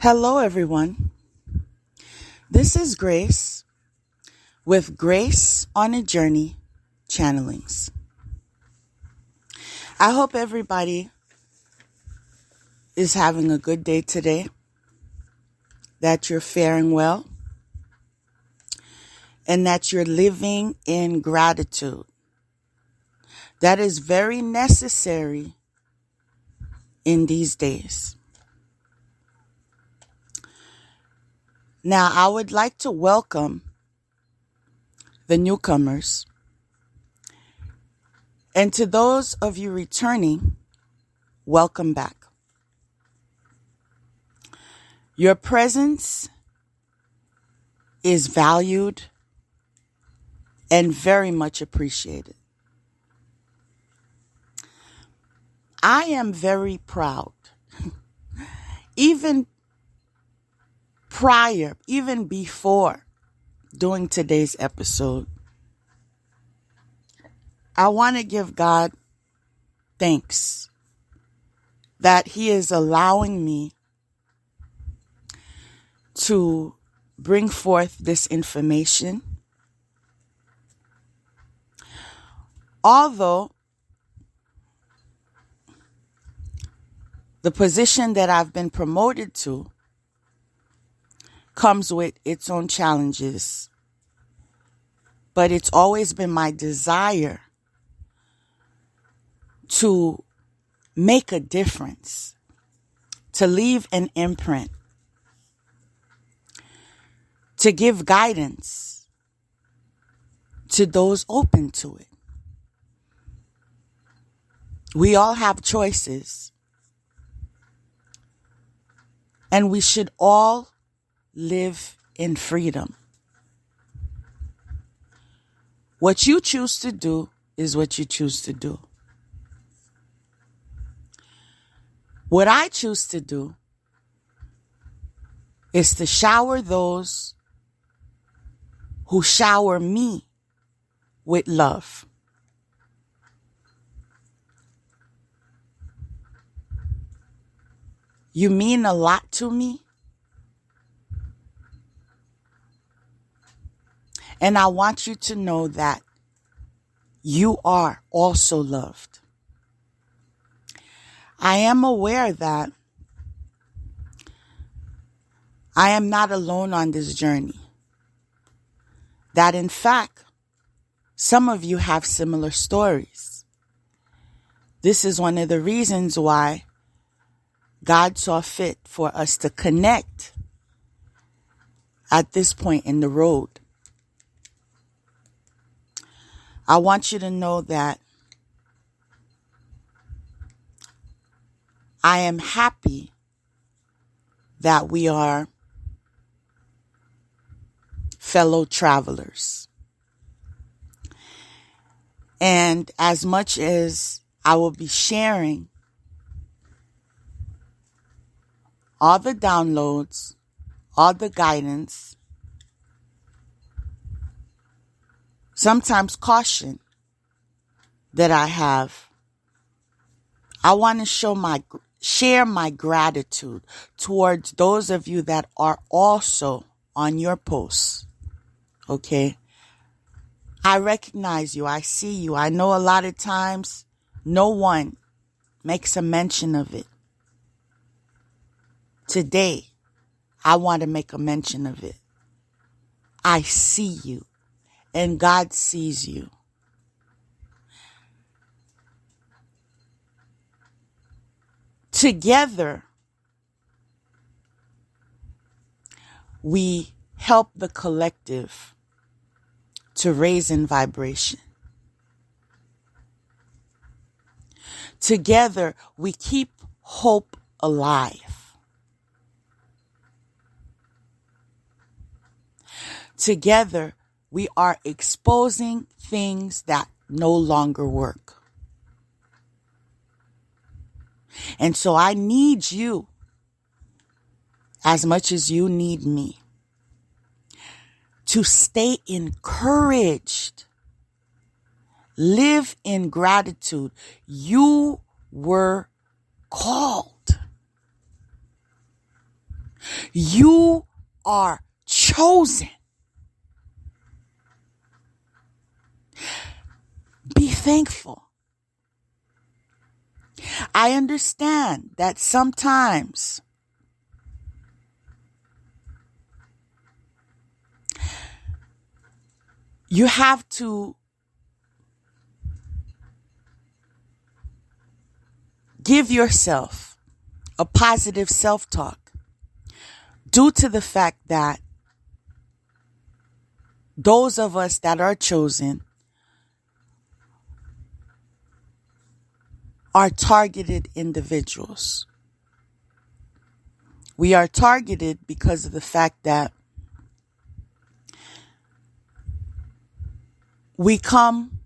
Hello, everyone. This is Grace with Grace on a Journey Channelings. I hope everybody is having a good day today, that you're faring well, and that you're living in gratitude. That is very necessary in these days. Now, I would like to welcome the newcomers. And to those of you returning, welcome back. Your presence is valued and very much appreciated. I am very proud, even before doing today's episode. I want to give God thanks that He is allowing me to bring forth this information. Although the position that I've been promoted to comes with its own challenges, but it's always been my desire to make a difference, to leave an imprint, to give guidance to those open to it. We all have choices, and we should all live in freedom. What you choose to do is what you choose to do. What I choose to do is to shower those who shower me with love. You mean a lot to me. And I want you to know that you are also loved. I am aware that I am not alone on this journey. That in fact, some of you have similar stories. This is one of the reasons why God saw fit for us to connect at this point in the road. I want you to know that I am happy that we are fellow travelers. And as much as I will be sharing all the downloads, all the guidance, sometimes caution that I have, I want to share my gratitude towards those of you that are also on your posts. Okay? I recognize you. I see you. I know a lot of times no one makes a mention of it. Today, I want to make a mention of it. I see you. And God sees you. Together, we help the collective to raise in vibration. Together, we keep hope alive. Together, we are exposing things that no longer work. And so I need you as much as you need me to stay encouraged. Live in gratitude. You were called. You are chosen. Be thankful. I understand that sometimes you have to give yourself a positive self-talk due to the fact that those of us that are chosen are targeted individuals. We are targeted because of the fact that we come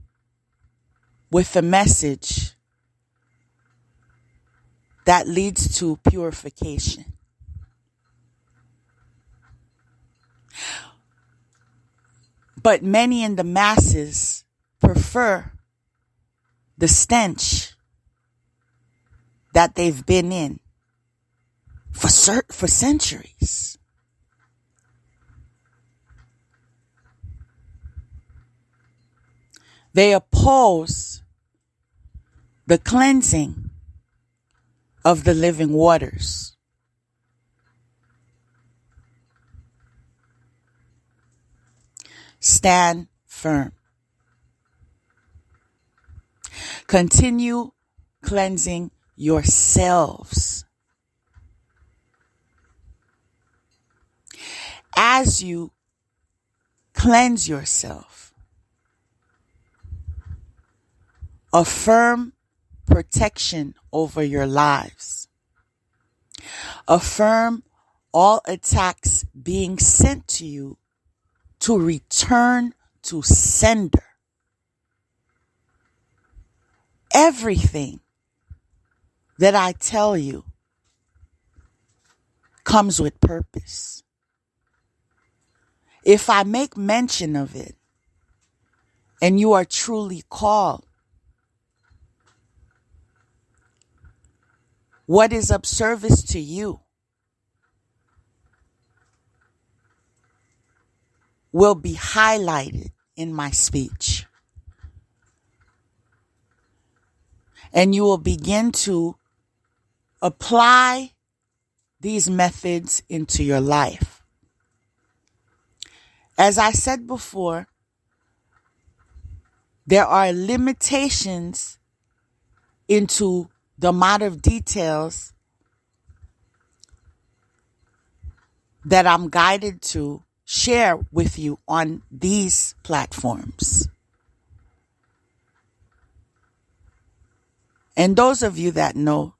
with a message that leads to purification. But many in the masses prefer the stench that they've been in for centuries. They oppose the cleansing of the living waters. Stand firm. Continue cleansing yourselves. As you cleanse yourself, affirm protection over your lives. Affirm all attacks being sent to you to return to sender. Everything that I tell you comes with purpose. If I make mention of it and you are truly called, what is of service to you will be highlighted in my speech. And you will begin to apply these methods into your life. As I said before, there are limitations into the amount of details that I'm guided to share with you on these platforms. And those of you that know.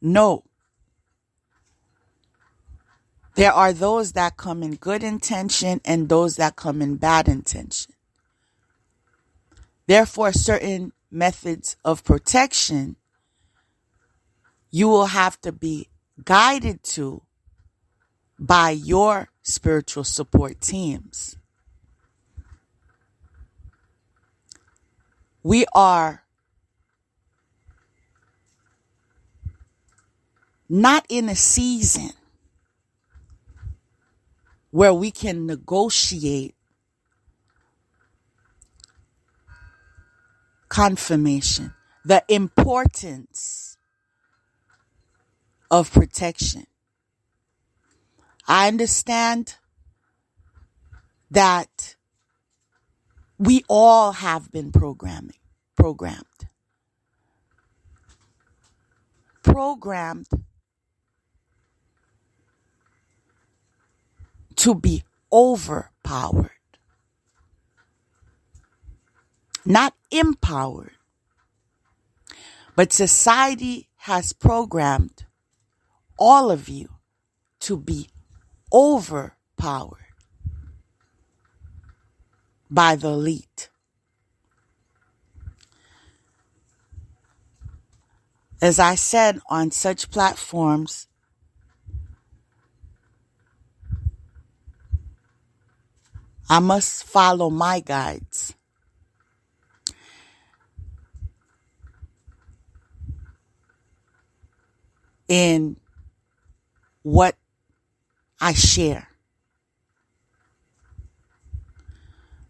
There are those that come in good intention and those that come in bad intention. Therefore, certain methods of protection you will have to be guided to by your spiritual support teams. We are not in a season where we can negotiate confirmation, the importance of protection. I understand that we all have been programmed to be overpowered, not empowered. But society has programmed all of you to be overpowered by the elite. As I said on such platforms, I must follow my guides. In what I share.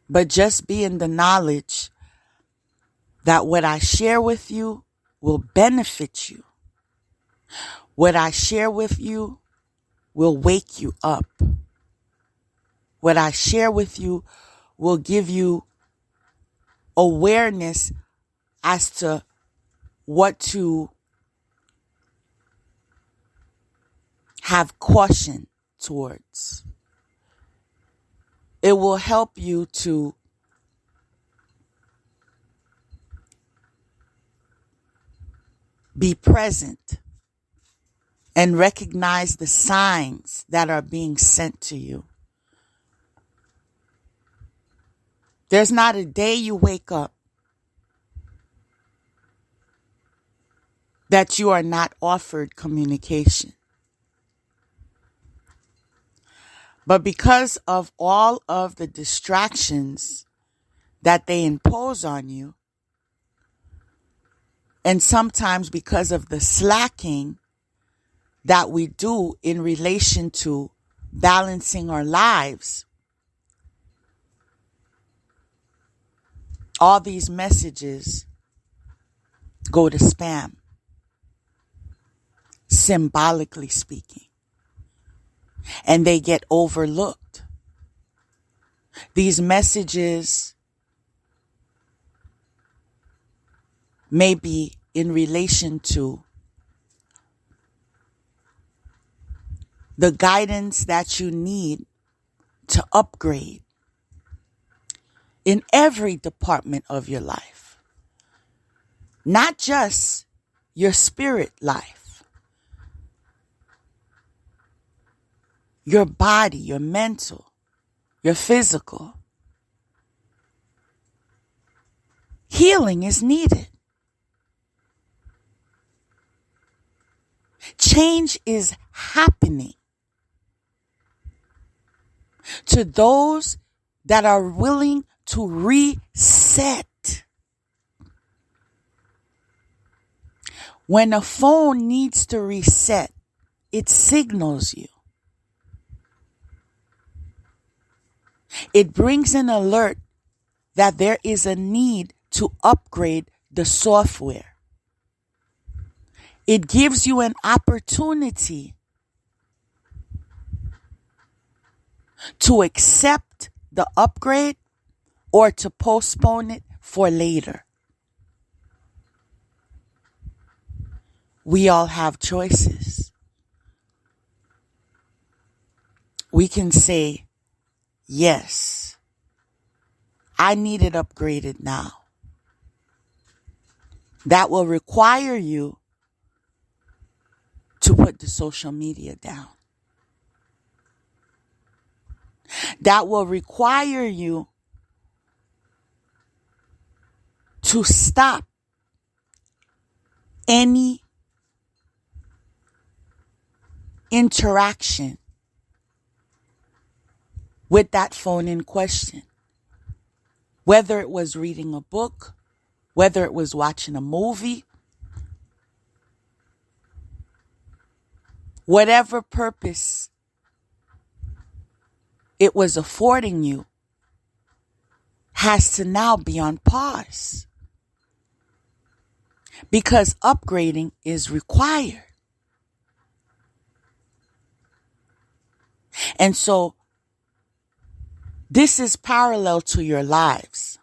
But just be in the knowledge that what I share with you will benefit you. What I share with you will wake you up. What I share with you will give you awareness as to what to have caution towards. It will help you to be present and recognize the signs that are being sent to you. There's not a day you wake up that you are not offered communication. But because of all of the distractions that they impose on you, and sometimes because of the slacking that we do in relation to balancing our lives, all these messages go to spam, symbolically speaking, and they get overlooked. These messages may be in relation to the guidance that you need to upgrade in every department of your life, not just your spirit life, your body, your mental, your physical. Healing is needed. Change is happening to those that are willing to reset. When a phone needs to reset, it signals you. It brings an alert that there is a need to upgrade the software. It gives you an opportunity to accept the upgrade or to postpone it for later. We all have choices. We can say, yes, I need it upgraded now. That will require you to put the social media down. That will require you to stop any interaction with that phone in question. Whether it was reading a book, whether it was watching a movie, whatever purpose it was affording you has to now be on pause, because upgrading is required. And so this is parallel to your lives.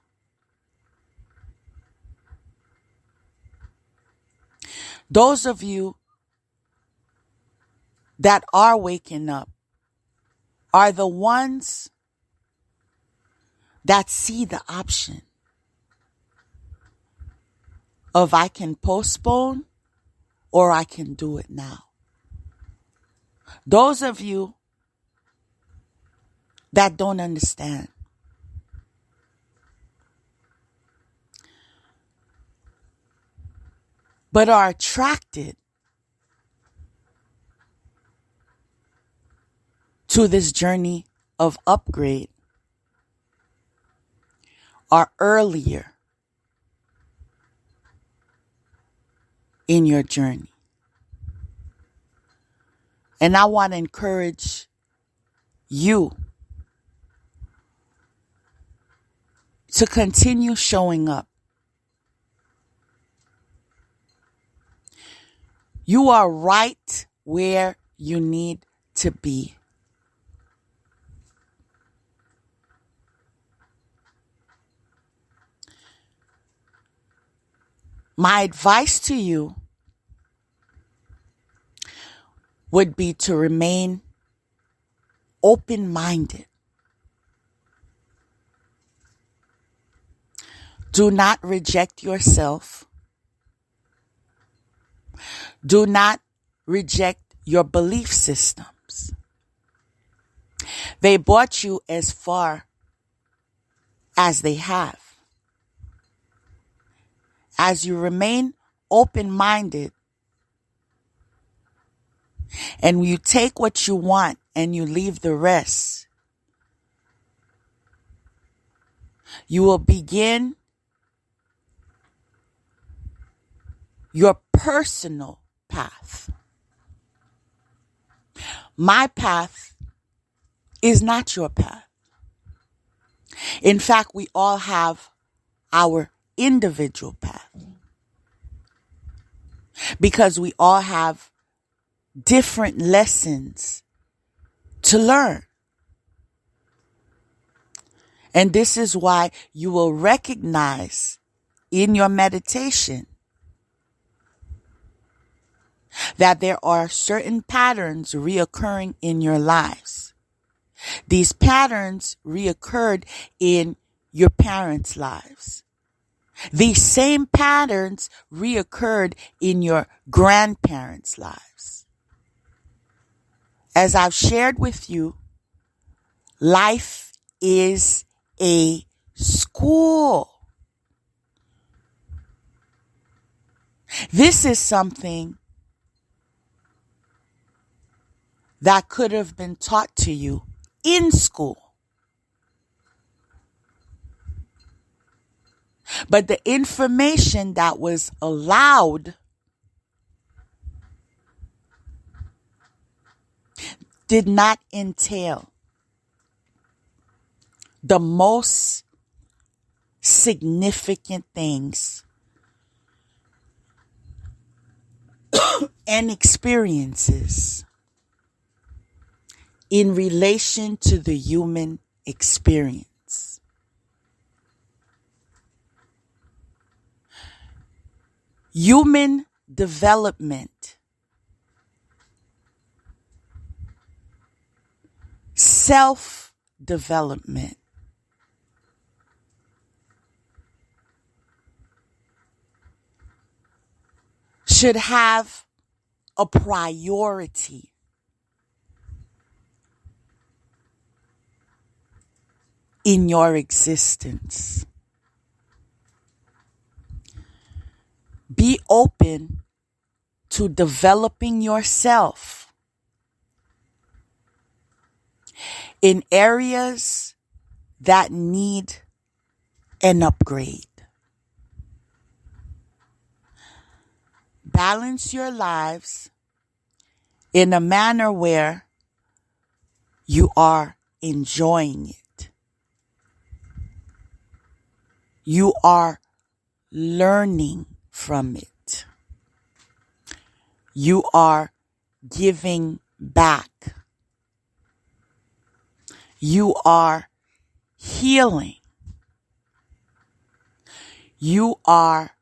Those of you that are waking up are the ones that see the option of I can postpone or I can do it now. Those of you that don't understand, but are attracted to this journey of upgrade, are earlier in your journey. And I want to encourage you to continue showing up. You are right where you need to be. My advice to you would be to remain open-minded. Do not reject yourself. Do not reject your belief systems. They brought you as far as they have. As you remain open-minded and you take what you want and you leave the rest, you will begin your personal path. My path is not your path. In fact, we all have our individual path because we all have different lessons to learn. And this is why you will recognize in your meditation that there are certain patterns reoccurring in your lives. These patterns reoccurred in your parents' lives. These same patterns reoccurred in your grandparents' lives. As I've shared with you, life is a school. This is something that could have been taught to you in school. But the information that was allowed did not entail the most significant things and experiences in relation to the human experience. Human development, self-development, should have a priority in your existence. Be open to developing yourself in areas that need an upgrade. Balance your lives in a manner where you are enjoying it. You are learning from it. You are giving back. You are healing. You are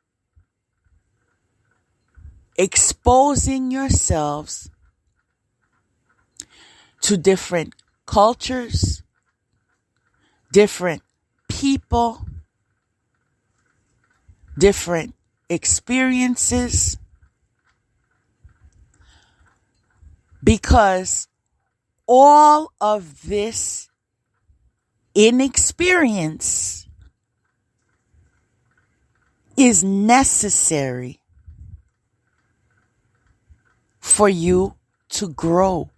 exposing yourselves to different cultures, different people, different experiences, because all of this inexperience is necessary for you to grow.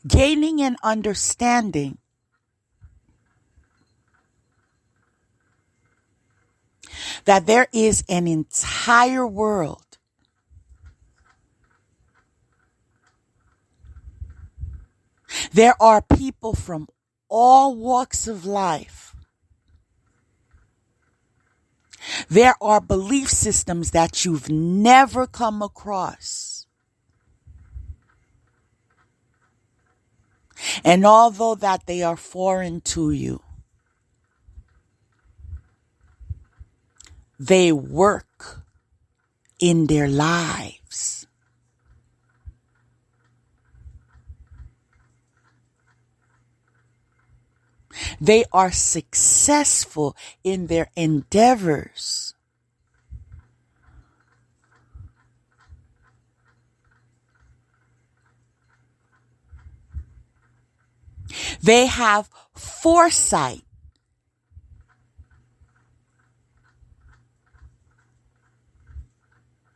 Gaining an understanding that there is an entire world There are people from all walks of life. There are belief systems that you've never come across. And although that they are foreign to you, they work in their lives. They are successful in their endeavors. They have foresight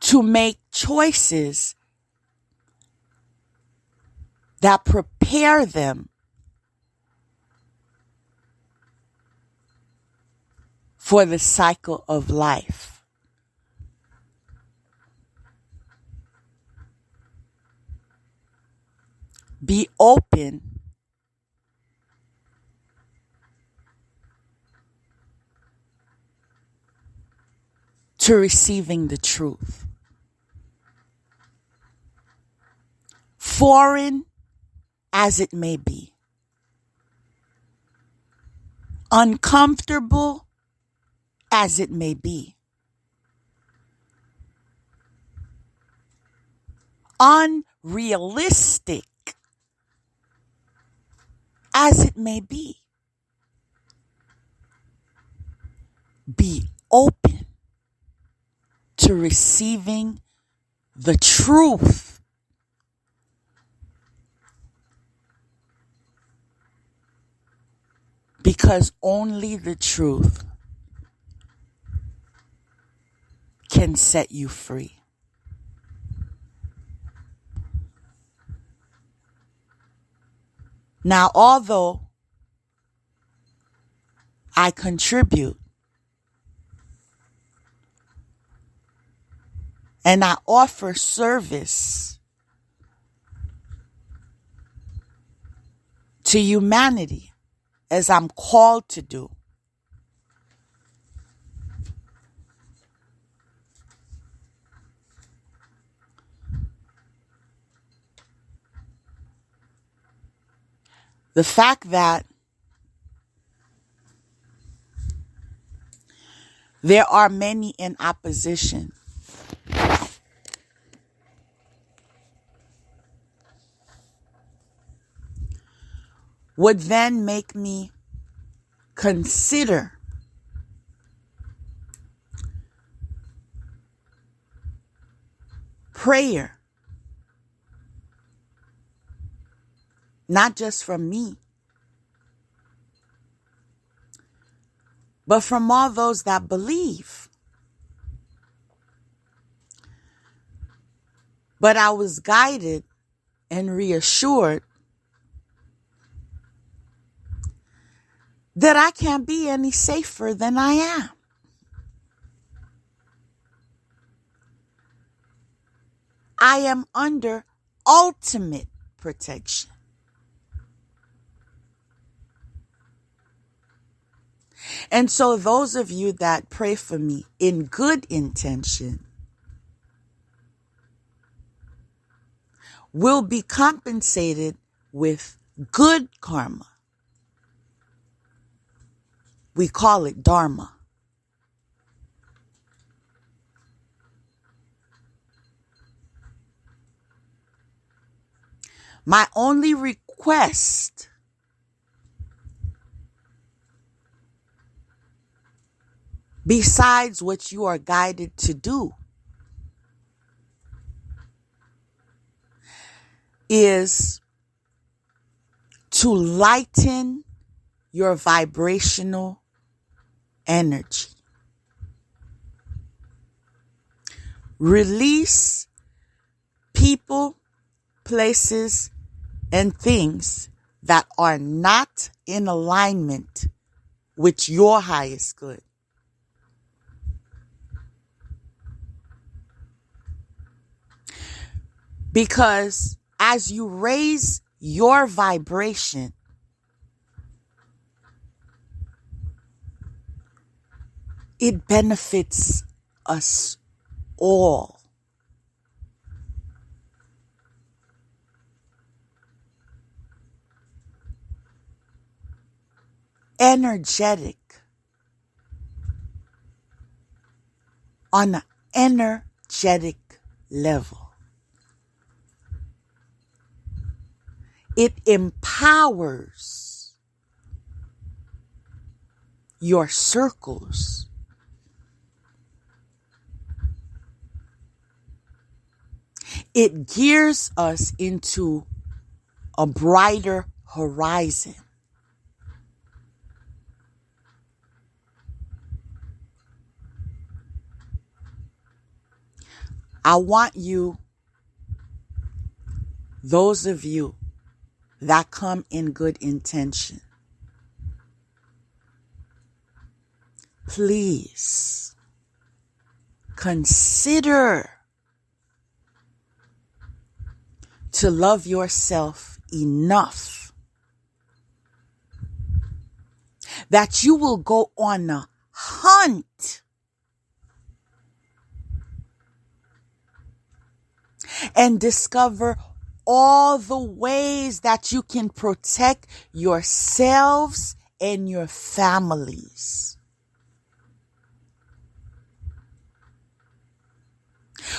to make choices that prepare them for the cycle of life. Be open to receiving the truth. Foreign as it may be, uncomfortable as it may be, unrealistic as it may be open to receiving the truth. Because only the truth can set you free. Now, although I contribute and I offer service to humanity as I'm called to do, the fact that there are many in opposition would then make me consider prayer, not just from me, but from all those that believe. But I was guided and reassured that I can't be any safer than I am. I am under ultimate protection. And so those of you that pray for me in good intention will be compensated with good karma. We call it dharma. My only request besides what you are guided to do is to lighten your vibrational energy. Release people, places, and things that are not in alignment with your highest good. Because as you raise your vibration, it benefits us all. Energetic, on an energetic level. It empowers your circles. It gears us into a brighter horizon. I want you, those of you that come in good intention, please consider to love yourself enough that you will go on a hunt and discover all the ways that you can protect yourselves and your families.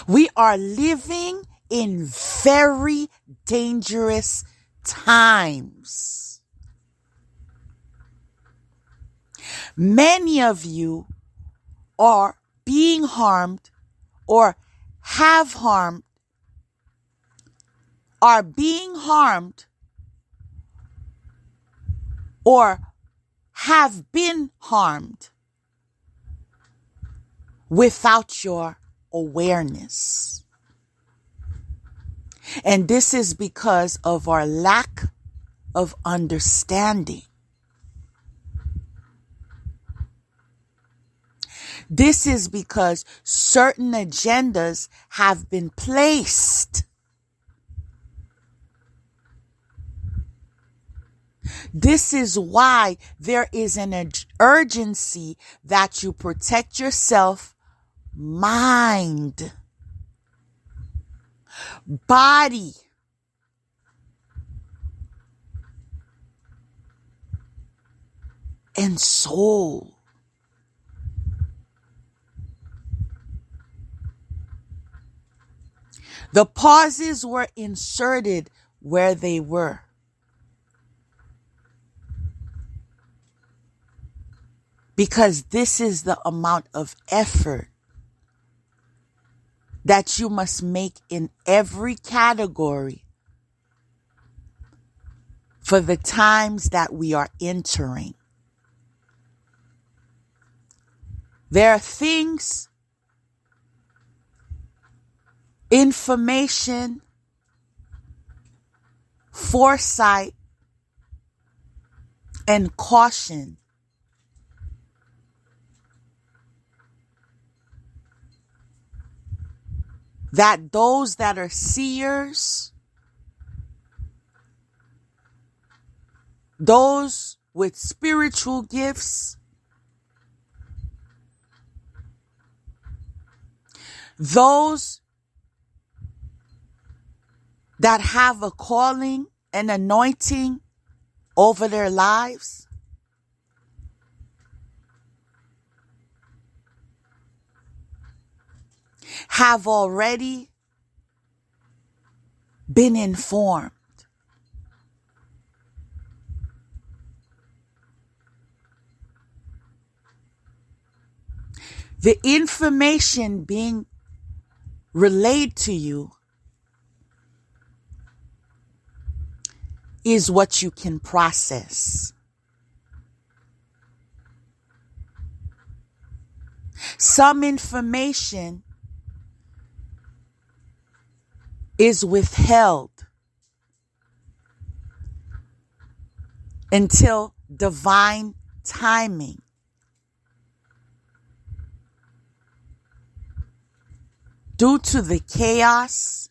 We are living in very dangerous times. Many of you are being harmed or have harmed, are being harmed or have been harmed without your awareness. And this is because of our lack of understanding. This is because certain agendas have been placed. This is why there is an urgency that you protect yourself, mind, body, and soul. The pauses were inserted where they were. Because this is the amount of effort that you must make in every category for the times that we are entering. There are things, information, foresight, and caution that those that are seers, those with spiritual gifts, those that have a calling and anointing over their lives, have already been informed. The information being relayed to you is what you can process. Some information is withheld until divine timing. Due to the chaos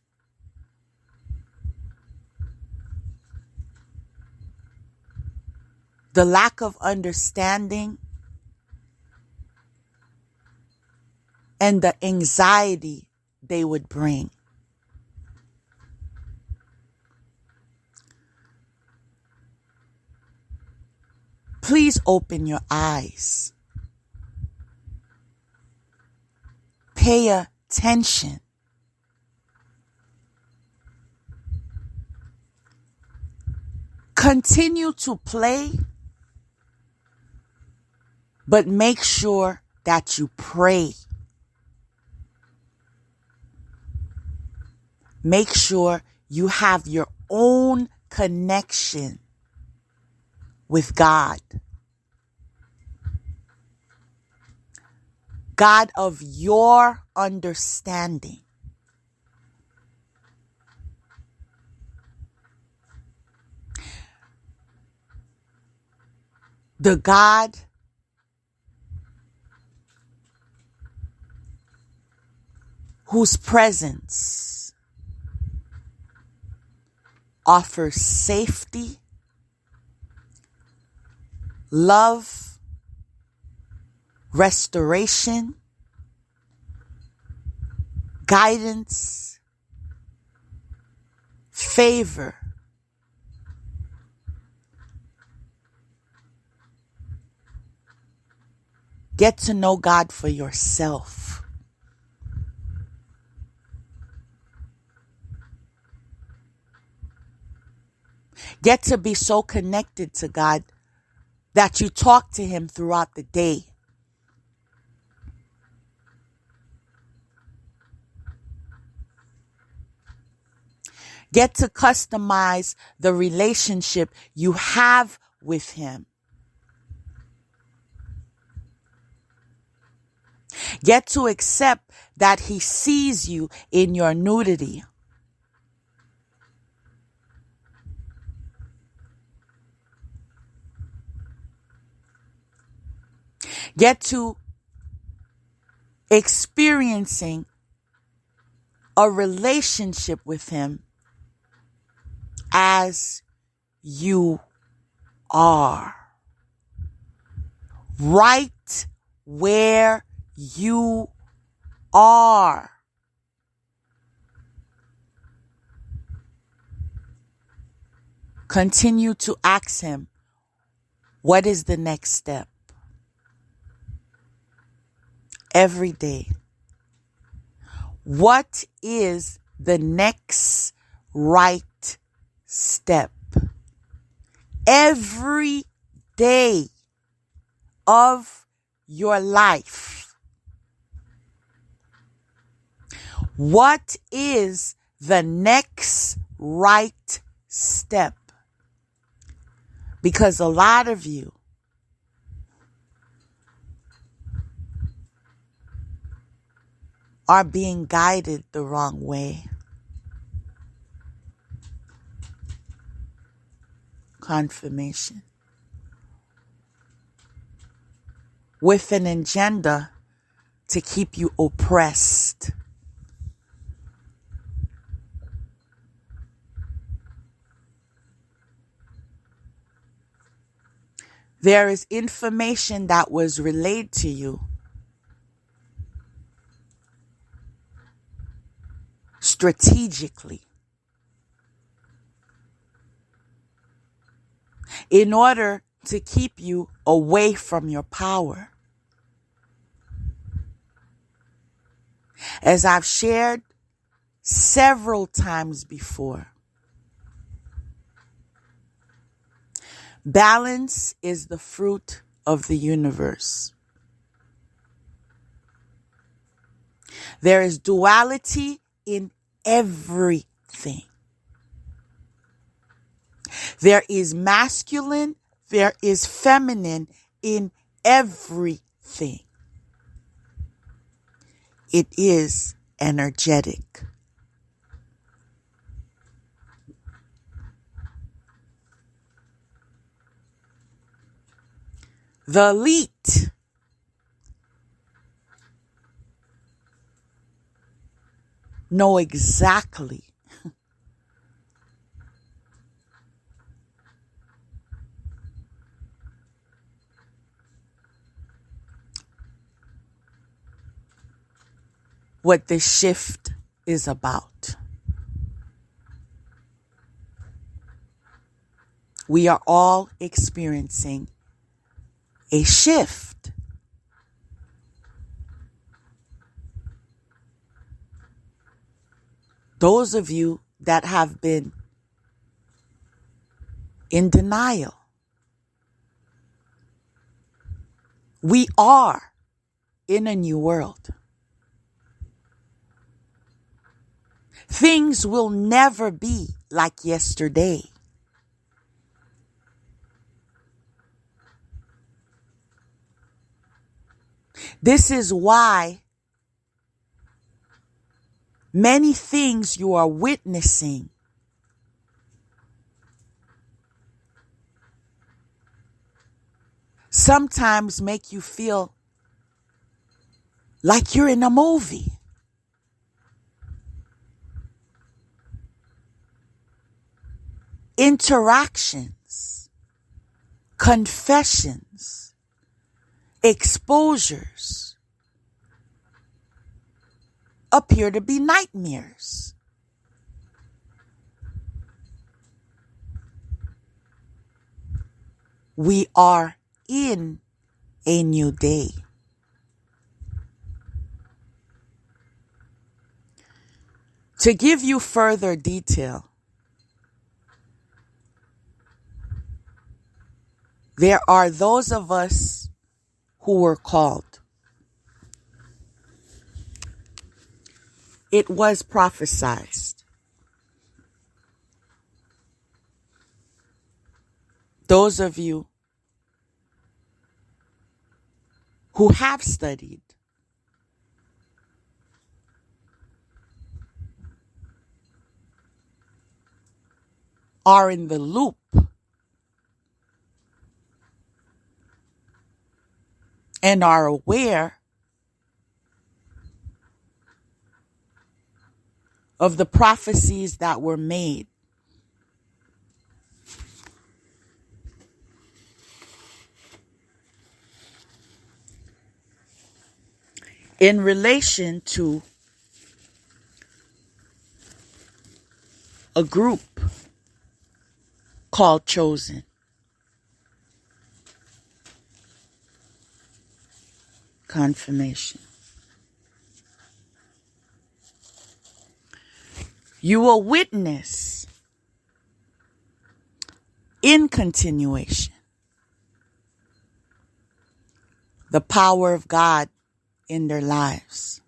the lack of understanding, and the anxiety they would bring. Please open your eyes. Pay attention. Continue to play, but make sure that you pray. Make sure you have your own connection with God. God of your understanding. The God whose presence offers safety, love, restoration, guidance, favor, get to know God for yourself. Get to be so connected to God that you talk to Him throughout the day. Get to customize the relationship you have with Him. Get to accept that He sees you in your nudity. Get to experiencing a relationship with Him as you are. Right where you are. Continue to ask Him, what is the next step? Every day. What is the next right step? Every day of your life. What is the next right step? Because a lot of you are being guided the wrong way. Confirmation. With an agenda to keep you oppressed. There is information that was relayed to you strategically in order to keep you away from your power. As I've shared several times before, balance is the fruit of the universe. There is duality in everything. There is masculine, there is feminine in everything. It is energetic. The elite know exactly what this shift is about. We are all experiencing a shift. Those of you that have been in denial, we are in a new world. Things will never be like yesterday. This is why many things you are witnessing sometimes make you feel like you're in a movie. Interactions, confessions, exposures appear to be nightmares. We are in a new day. To give you further detail, there are those of us who were called. It was prophesied. Those of you who have studied are in the loop and are aware of the prophecies that were made. In relation to a group called Chosen. Confirmation. You will witness in continuation the power of God in their lives.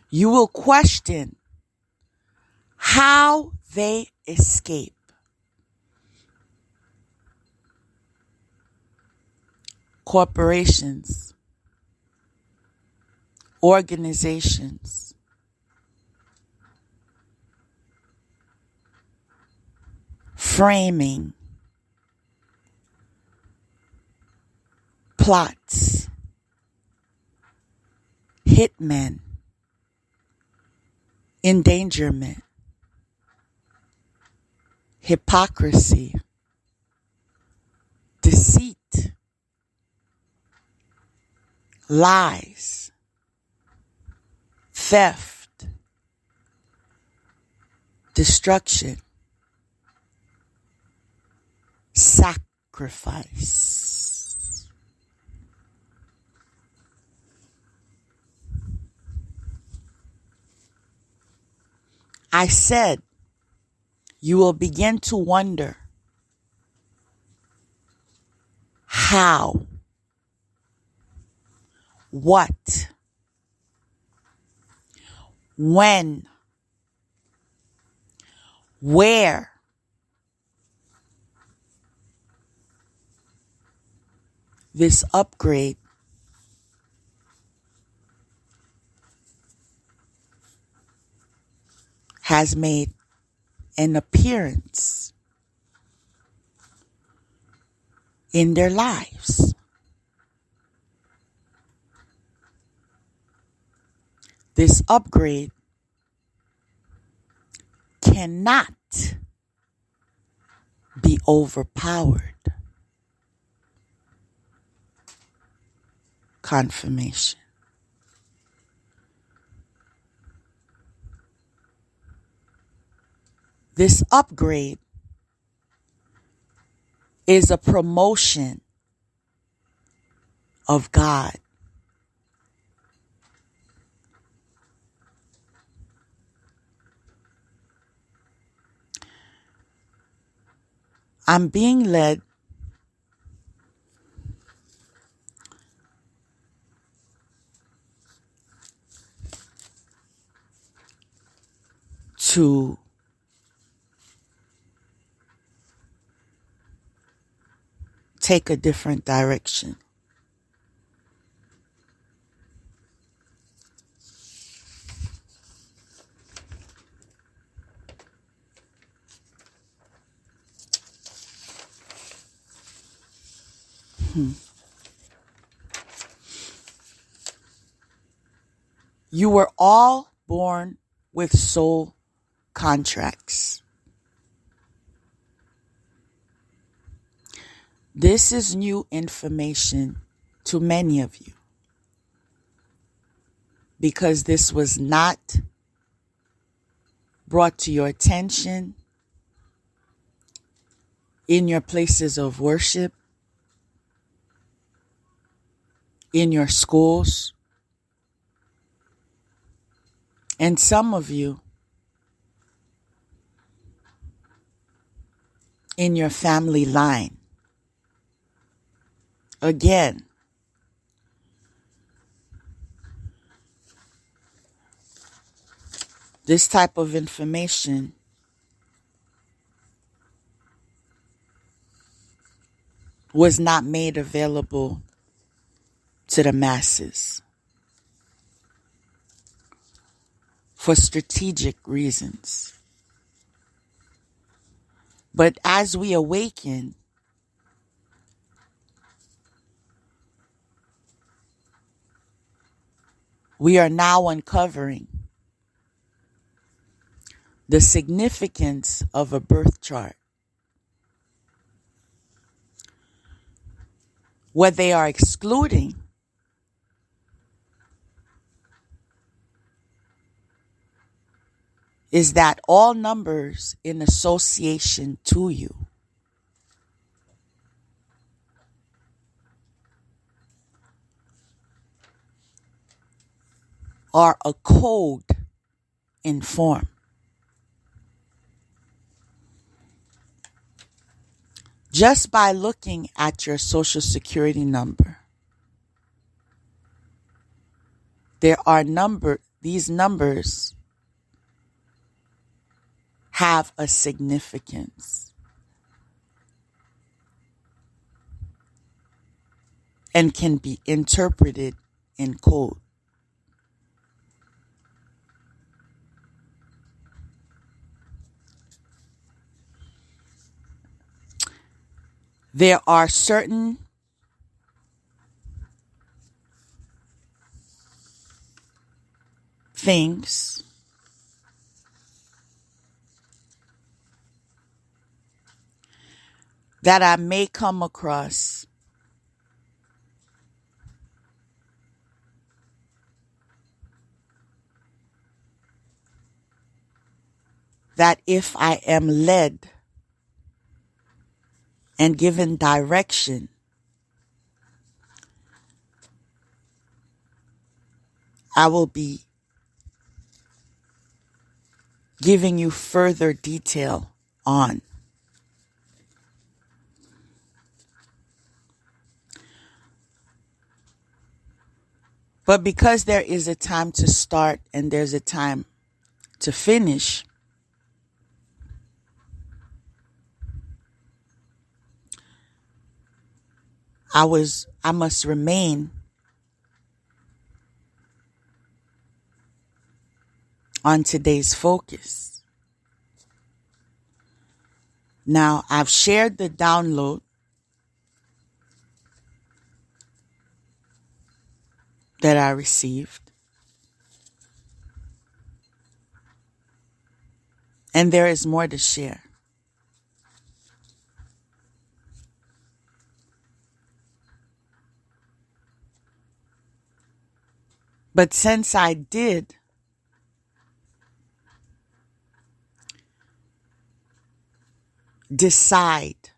You will question how they escape. Corporations, organizations, framing, plots, hitmen, endangerment, hypocrisy, deceit, lies, theft, destruction, sacrifice. I said, you will begin to wonder how, what, when, where, this upgrade has made an appearance in their lives. This upgrade cannot be overpowered. Confirmation. This upgrade is a promotion of God. I'm being led to take a different direction. You were all born with soul contracts. This is new information to many of you because this was not brought to your attention in your places of worship, in your schools, and some of you in your family line. Again, this type of information was not made available to the masses for strategic reasons. But as we awaken, we are now uncovering the significance of a birth chart. What they are excluding is that all numbers in association to you are a code in form. Just by looking at your social security number, these numbers have a significance and can be interpreted in code. There are certain things that I may come across that if I am led and given direction, I will be giving you further detail on. But because there is a time to start and there's a time to finish, I must remain on today's focus. Now, I've shared the download that I received, and there is more to share. But since I did decide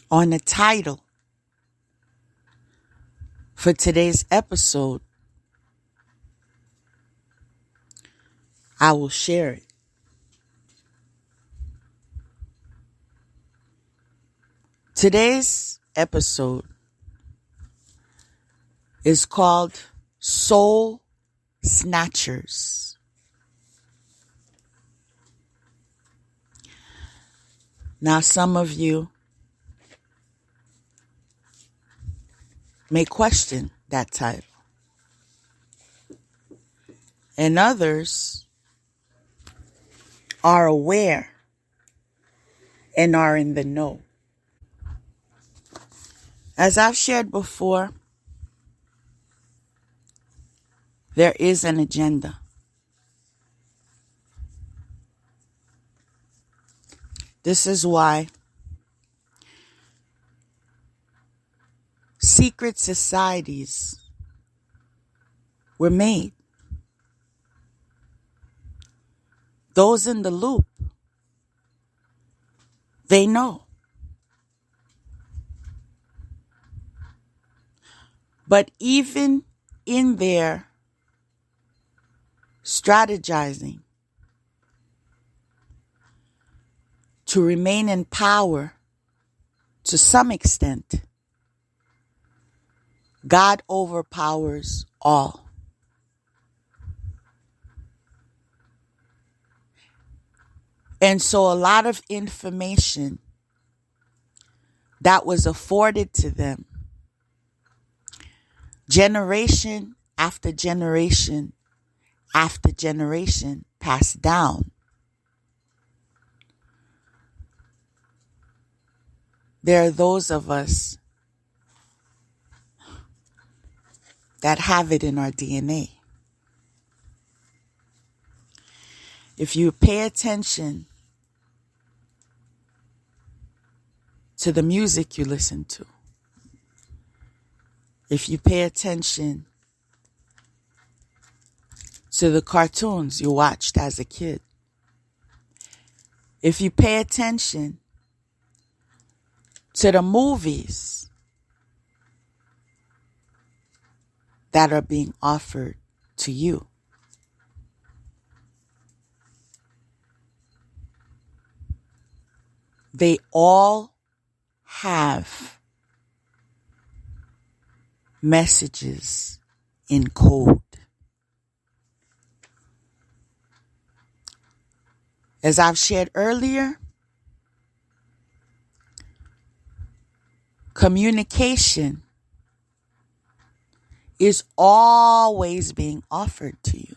on a title for today's episode, I will share it. Today's episode is called Soul Snatchers. Now, some of you may question that title, and others are aware and are in the know. As I've shared before, there is an agenda. This is why secret societies were made. Those in the loop, they know. But even in their strategizing to remain in power to some extent, God overpowers all. And so a lot of information that was afforded to them, generation after generation after generation passed down, there are those of us that have it in our DNA. If you pay attention to the music you listen to, if you pay attention to the cartoons you watched as a kid, if you pay attention to the movies that are being offered to you, they all have messages in code. As I've shared earlier, communication is always being offered to you.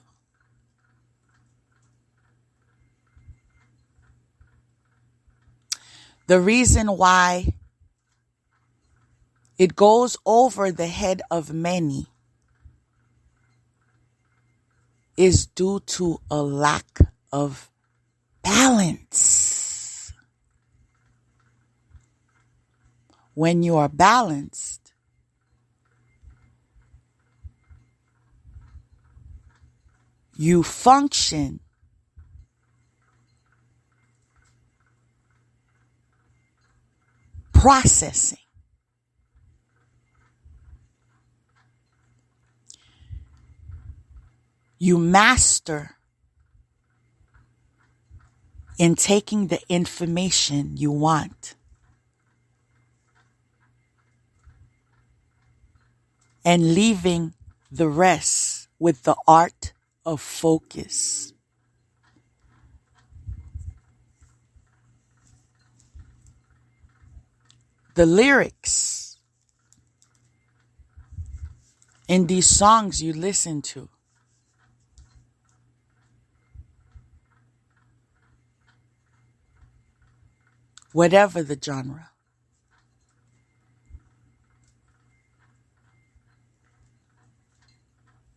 The reason why it goes over the head of many is due to a lack of balance. When you are balanced, you function processing. You master in taking the information you want and leaving the rest with the art of focus. The lyrics in these songs you listen to, whatever the genre,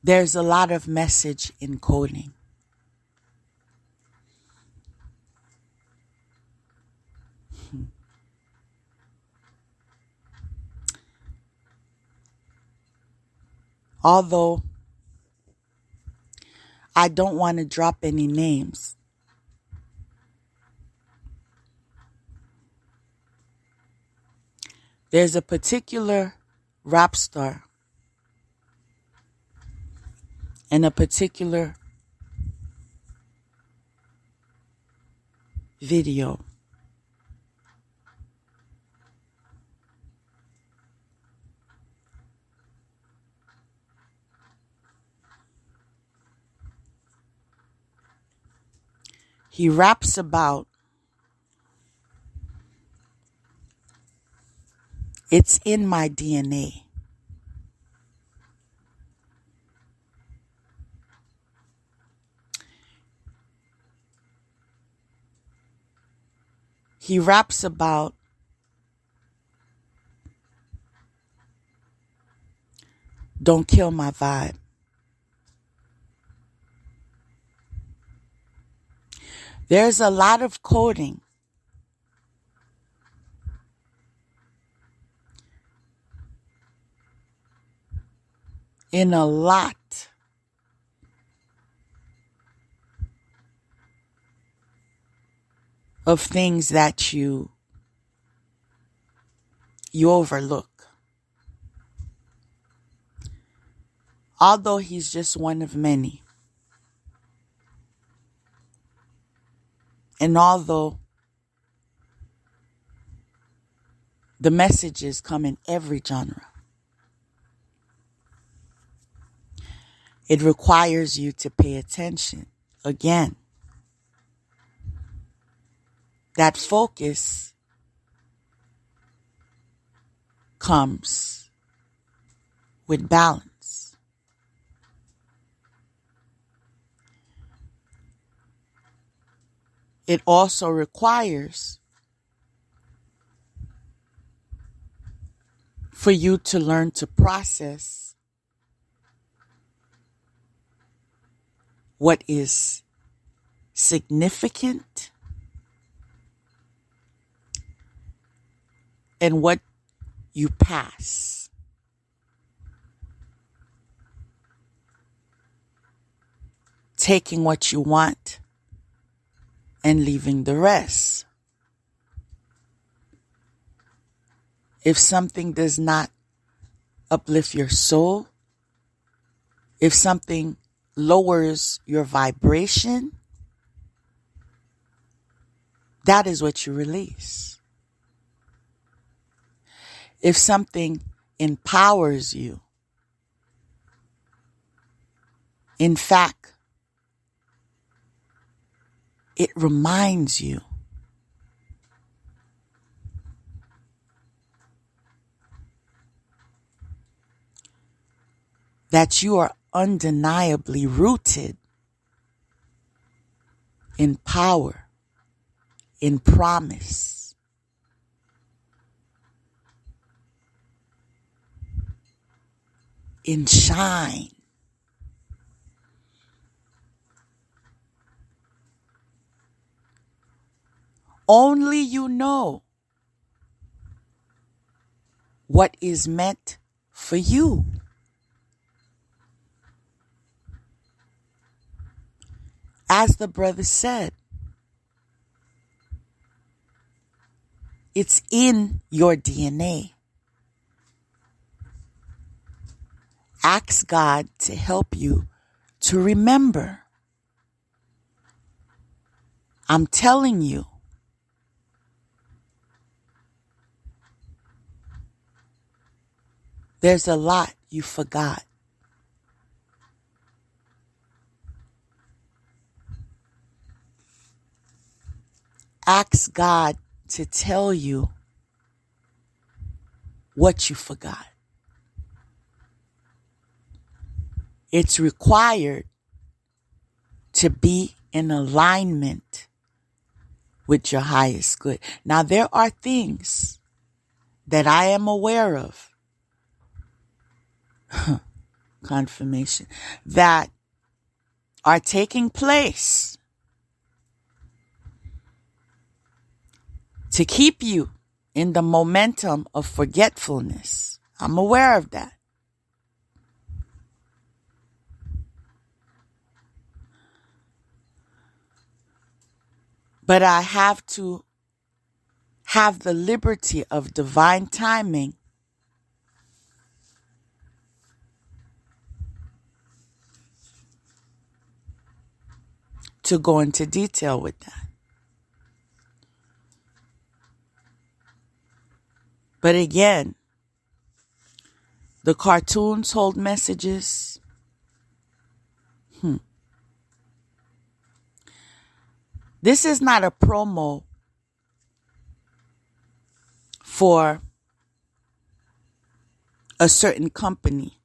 there's a lot of message encoding. Although I don't want to drop any names, There's a particular rap star and a particular video. He raps about it's in my DNA. He raps about don't kill my vibe. There's a lot of coding in a lot of things that you overlook. Although he's just one of many. And although the messages come in every genre, it requires you to pay attention. Again, that focus comes with balance. It also requires for you to learn to process what is significant and what you pass. Taking what you want and leaving the rest. If something does not uplift your soul, if something lowers your vibration, that is what you release. If something empowers you, in fact, it reminds you that you are undeniably rooted in power, in promise, in shine. Only you know what is meant for you. As the brother said, it's in your DNA. Ask God to help you to remember. I'm telling you, there's a lot you forgot. Ask God to tell you what you forgot. It's required to be in alignment with your highest good. Now, there are things that I am aware of, confirmation, that are taking place to keep you in the momentum of forgetfulness. I'm aware of that. But I have to have the liberty of divine timing to go into detail with that. But again, the cartoons hold messages. This is not a promo for a certain company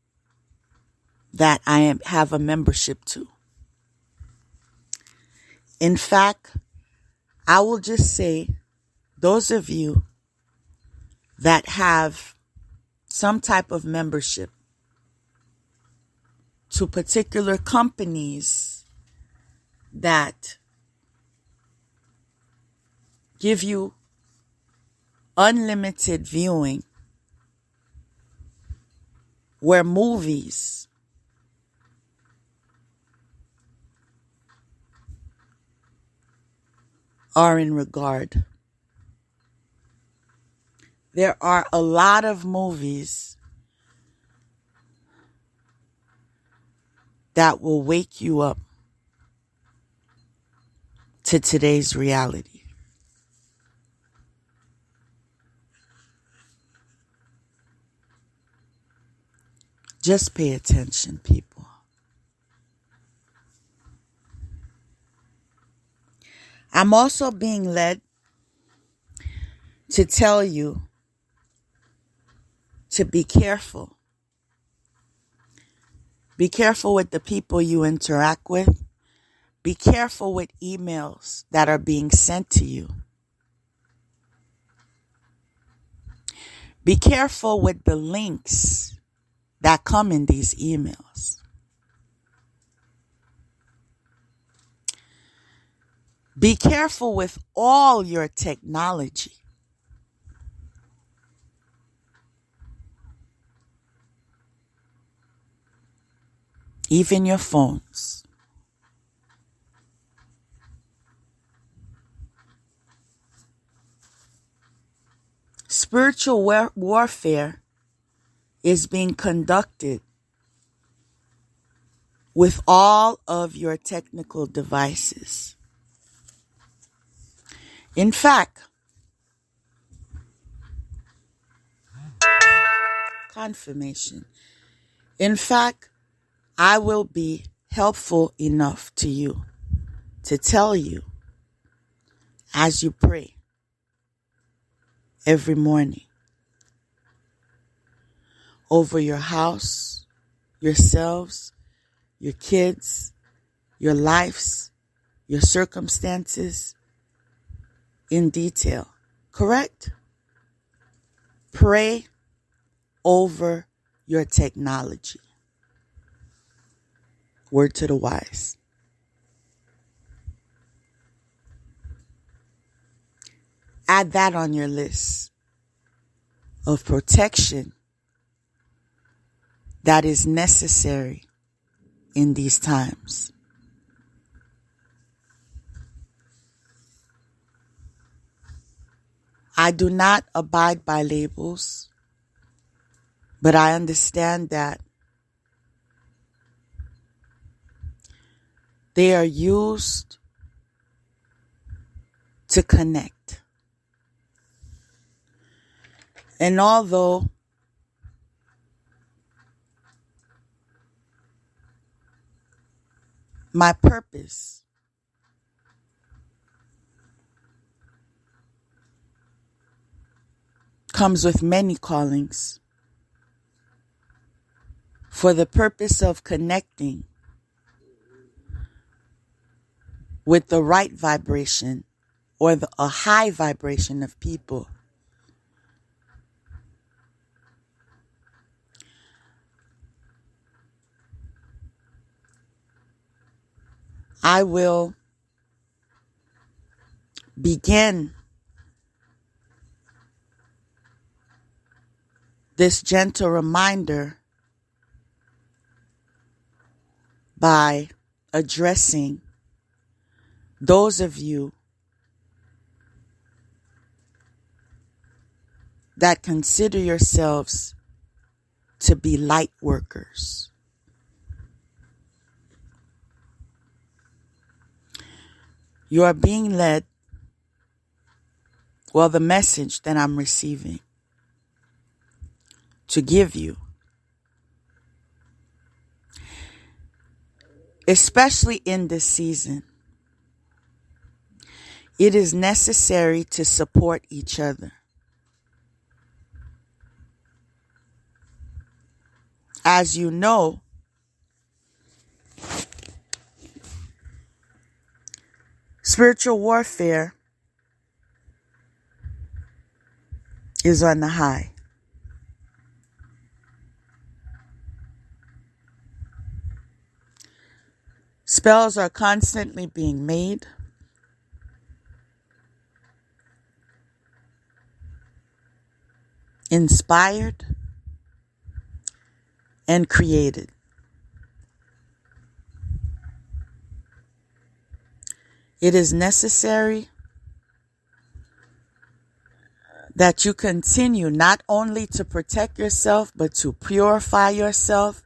that I have a membership to. In fact, I will just say, those of you that have some type of membership to particular companies that give you unlimited viewing, where movies are in regard. There are a lot of movies that will wake you up to today's reality. Just pay attention, people. I'm also being led to tell you to be careful. Be careful with the people you interact with. Be careful with emails that are being sent to you. Be careful with the links that come in these emails. Be careful with all your technology. Even your phones. Spiritual warfare is being conducted with all of your technical devices. In fact, confirmation. In fact, I will be helpful enough to you to tell you as you pray every morning over your house, yourselves, your kids, your lives, your circumstances in detail. Correct? Pray over your technology. Word to the wise. Add that on your list of protection that is necessary in these times. I do not abide by labels, but I understand that they are used to connect. And although my purpose comes with many callings for the purpose of connecting with the right vibration or a high vibration of people. I will begin this gentle reminder by addressing those of you that consider yourselves to be light workers. You are being led, the message that I'm receiving to give you, especially in this season, it is necessary to support each other. As you know, spiritual warfare is on the high. Spells are constantly being made. Inspired and created. It is necessary that you continue not only to protect yourself, but to purify yourself,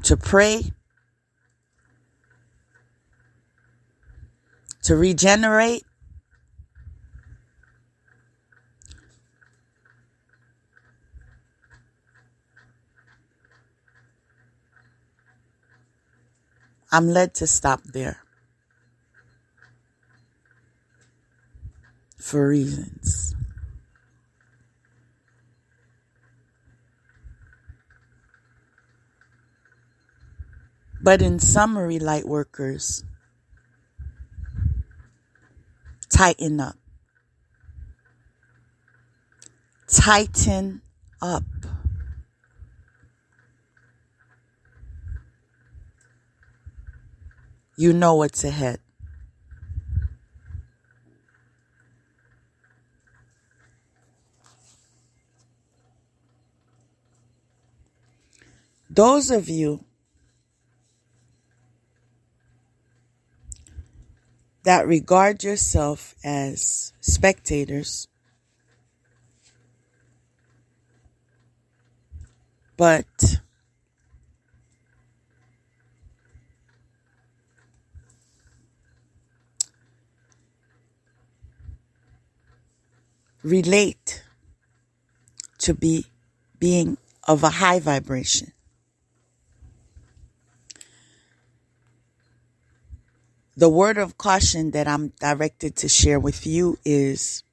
to pray, to regenerate, I'm led to stop there for reasons. But in summary, light workers, tighten up. Tighten up. You know what's ahead. Those of you that regard yourself as spectators, but relate to being of a high vibration. The word of caution that I'm directed to share with you is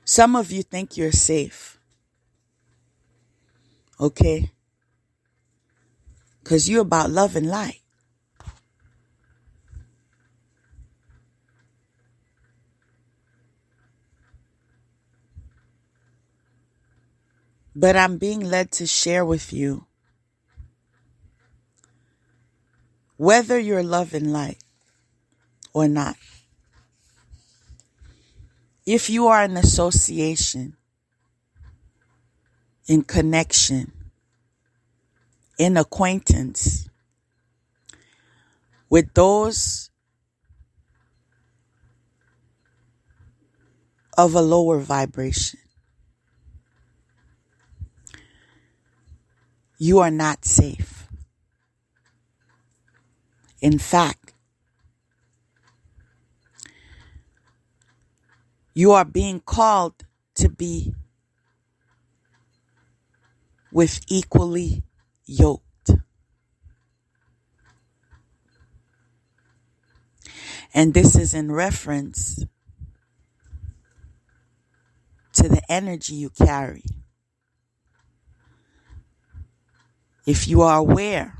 some of you think you're safe. Okay? Because you're about love and light. But I'm being led to share with you whether you're love and light or not. If you are in association, in connection, in acquaintance with those of a lower vibration, you are not safe. In fact, you are being called to be with equally yoked. And this is in reference to the energy you carry. If you are aware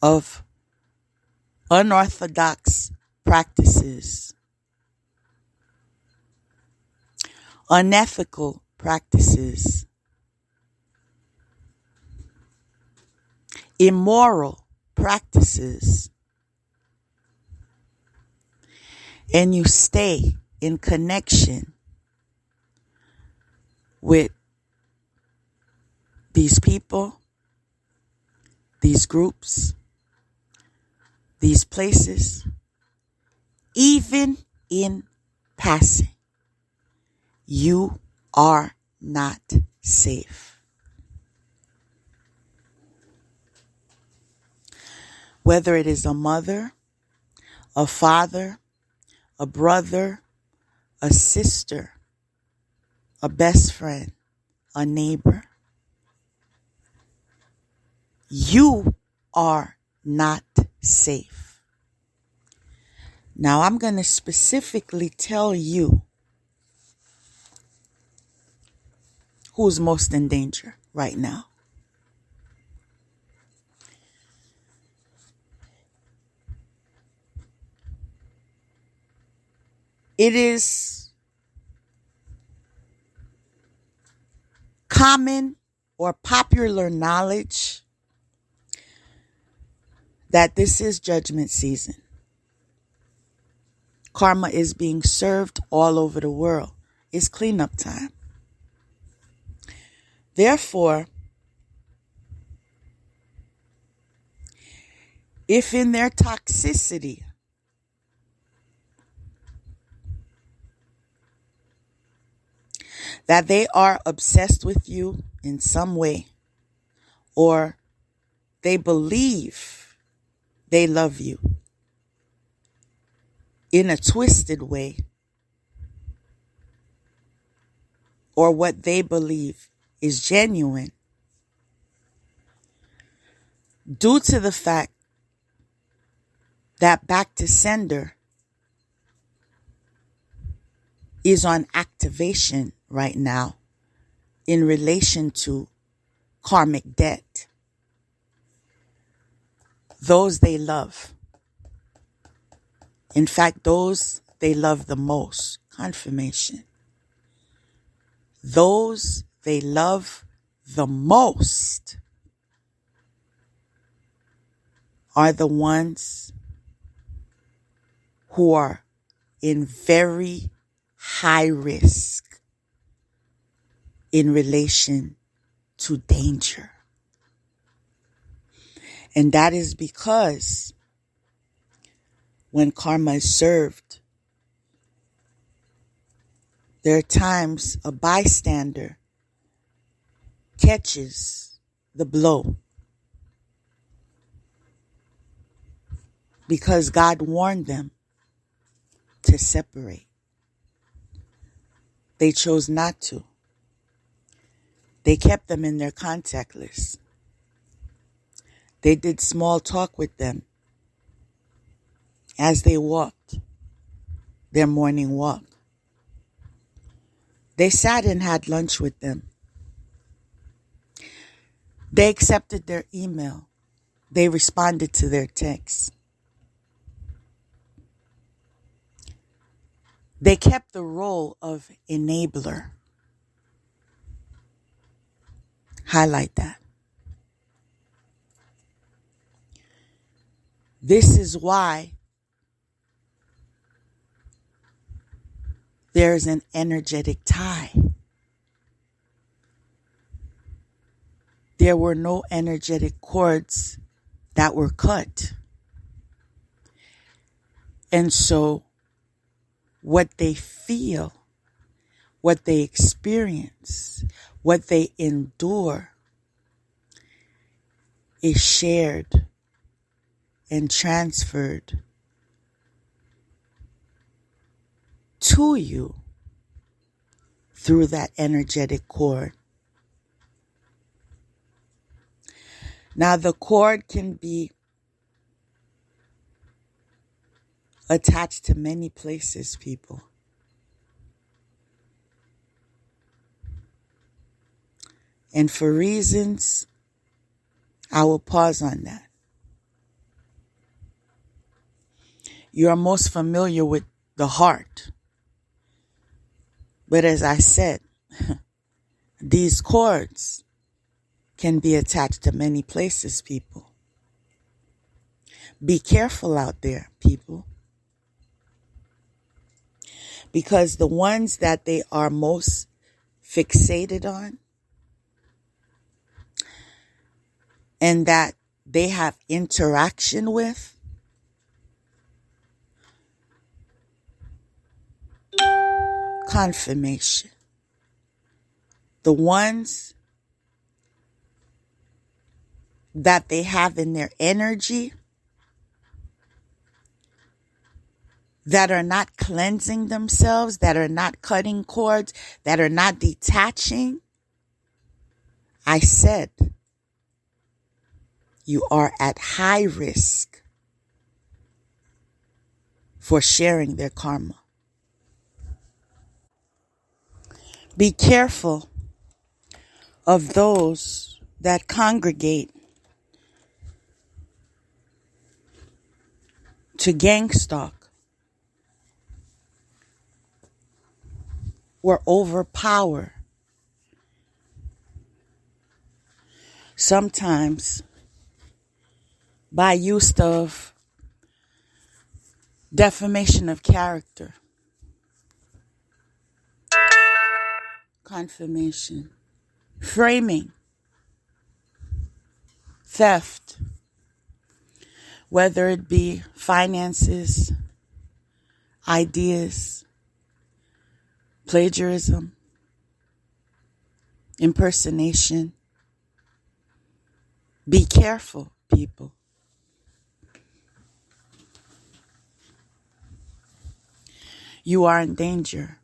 of unorthodox practices, unethical practices, immoral practices, and you stay in connection with these people, these groups, these places, even in passing, you are not safe. Whether it is a mother, a father, a brother, a sister, a best friend, a neighbor, you are not safe. Now I'm going to specifically tell you who's most in danger right now. It is common or popular knowledge that this is judgment season. Karma is being served all over the world. It's cleanup time. Therefore, if in their toxicity, that they are obsessed with you in some way, or they believe they love you in a twisted way, or what they believe is genuine, due to the fact that back to sender is on activation right now in relation to karmic debt, those they love, in fact, those they love the most, confirmation, those they love the most are the ones who are in very high risk in relation to danger. And that is because when karma is served, there are times a bystander catches the blow because God warned them to separate. They chose not to. They kept them in their contact list. They did small talk with them as they walked their morning walk. They sat and had lunch with them. They accepted their email. They responded to their texts. They kept the role of enabler. Highlight that. This is why there's an energetic tie. There were no energetic cords that were cut. And so what they feel, what they experience, what they endure is shared and transferred to you through that energetic cord. Now, the cord can be attached to many places, people. And for reasons, I will pause on that. You are most familiar with the heart. But as I said, these cords can be attached to many places, people. Be careful out there, people. Because the ones that they are most fixated on and that they have interaction with, confirmation. The ones that they have in their energy that are not cleansing themselves, that are not cutting cords, that are not detaching, I said, you are at high risk for sharing their karma. Be careful of those that congregate to gang stalk or overpower. Sometimes by use of defamation of character, confirmation, framing, theft, whether it be finances, ideas, plagiarism, impersonation. Be careful, people. You are in danger.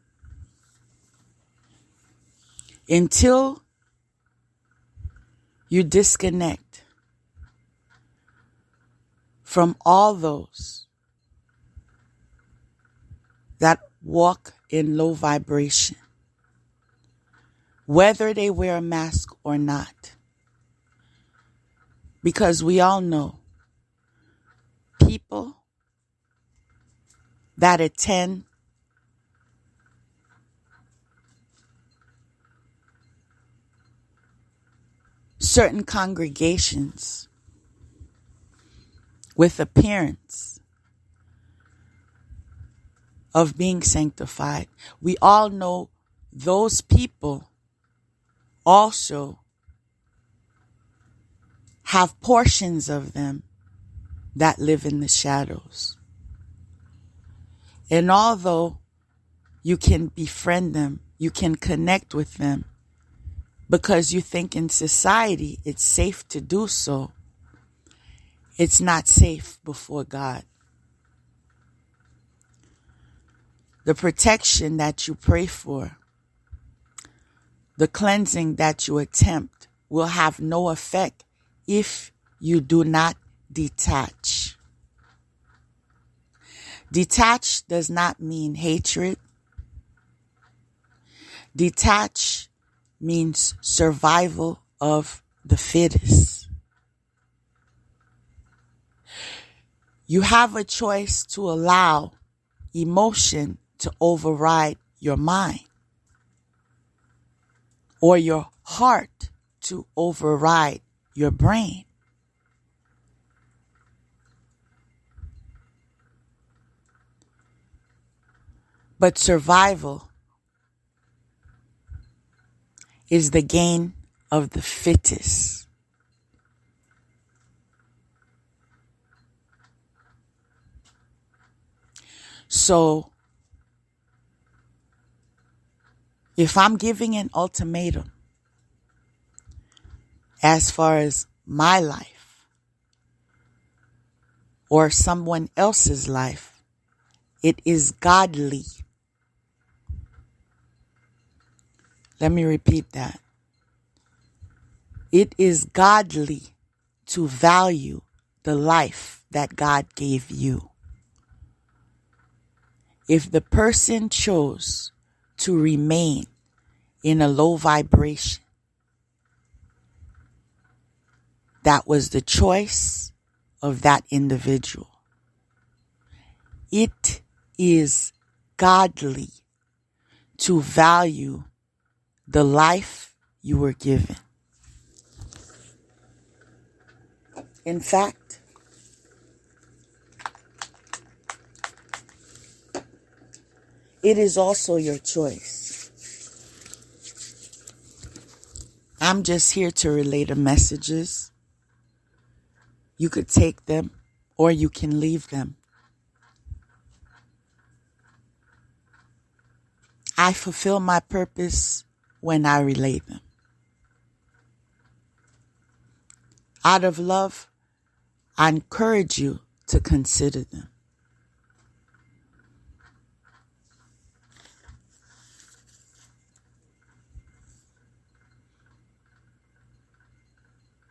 Until you disconnect from all those that walk in low vibration, whether they wear a mask or not. Because we all know people that attend certain congregations with appearance of being sanctified. We all know those people also have portions of them that live in the shadows. And although you can befriend them, you can connect with them, because you think in society it's safe to do so, it's not safe before God. The protection that you pray for, the cleansing that you attempt, will have no effect if you do not detach. Detach does not mean hatred. Detach means survival of the fittest. You have a choice to allow emotion to override your mind, or your heart to override your brain. But survival is the gain of the fittest. So, if I'm giving an ultimatum as far as my life or someone else's life, it is godly. Let me repeat that. It is godly to value the life that God gave you. If the person chose to remain in a low vibration, that was the choice of that individual. It is godly to value the life you were given. In fact, it is also your choice. I'm just here to relay the messages You could take them or you can leave them. I fulfill my purpose when I relay them. Out of love, I encourage you to consider them.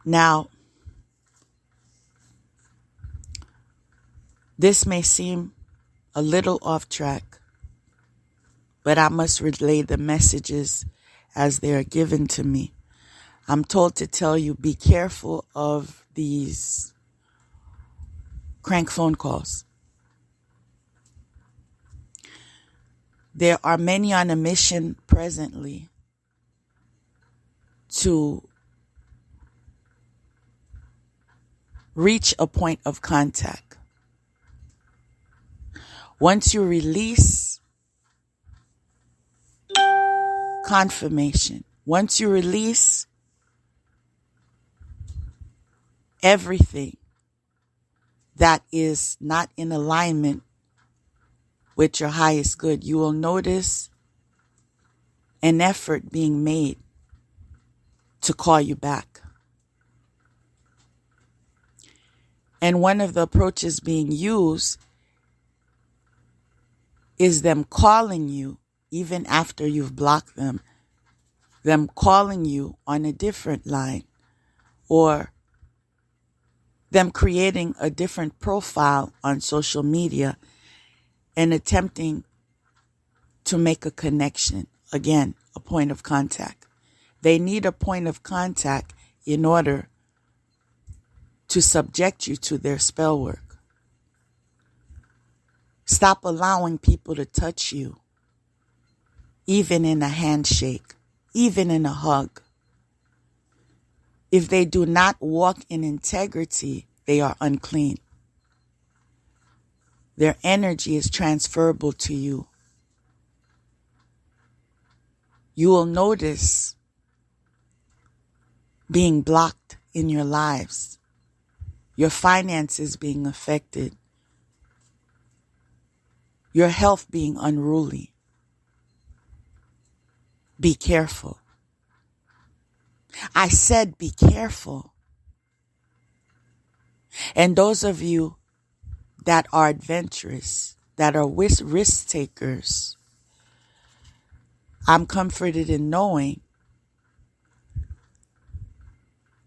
Now, this may seem a little off track, but I must relay the messages as they are given to me. I'm told to tell you, be careful of these crank phone calls. There are many on a mission presently to reach a point of contact. Once you release confirmation, once you release everything that is not in alignment with your highest good, you will notice an effort being made to call you back. And one of the approaches being used is them calling you, even after you've blocked them calling you on a different line, or them creating a different profile on social media and attempting to make a connection. Again, a point of contact. They need a point of contact in order to subject you to their spell work. Stop allowing people to touch you, even in a handshake, even in a hug. If they do not walk in integrity, they are unclean. Their energy is transferable to you. You will notice being blocked in your lives, your finances being affected, your health being unruly. Be careful. I said be careful. And those of you that are adventurous, that are risk takers, I'm comforted in knowing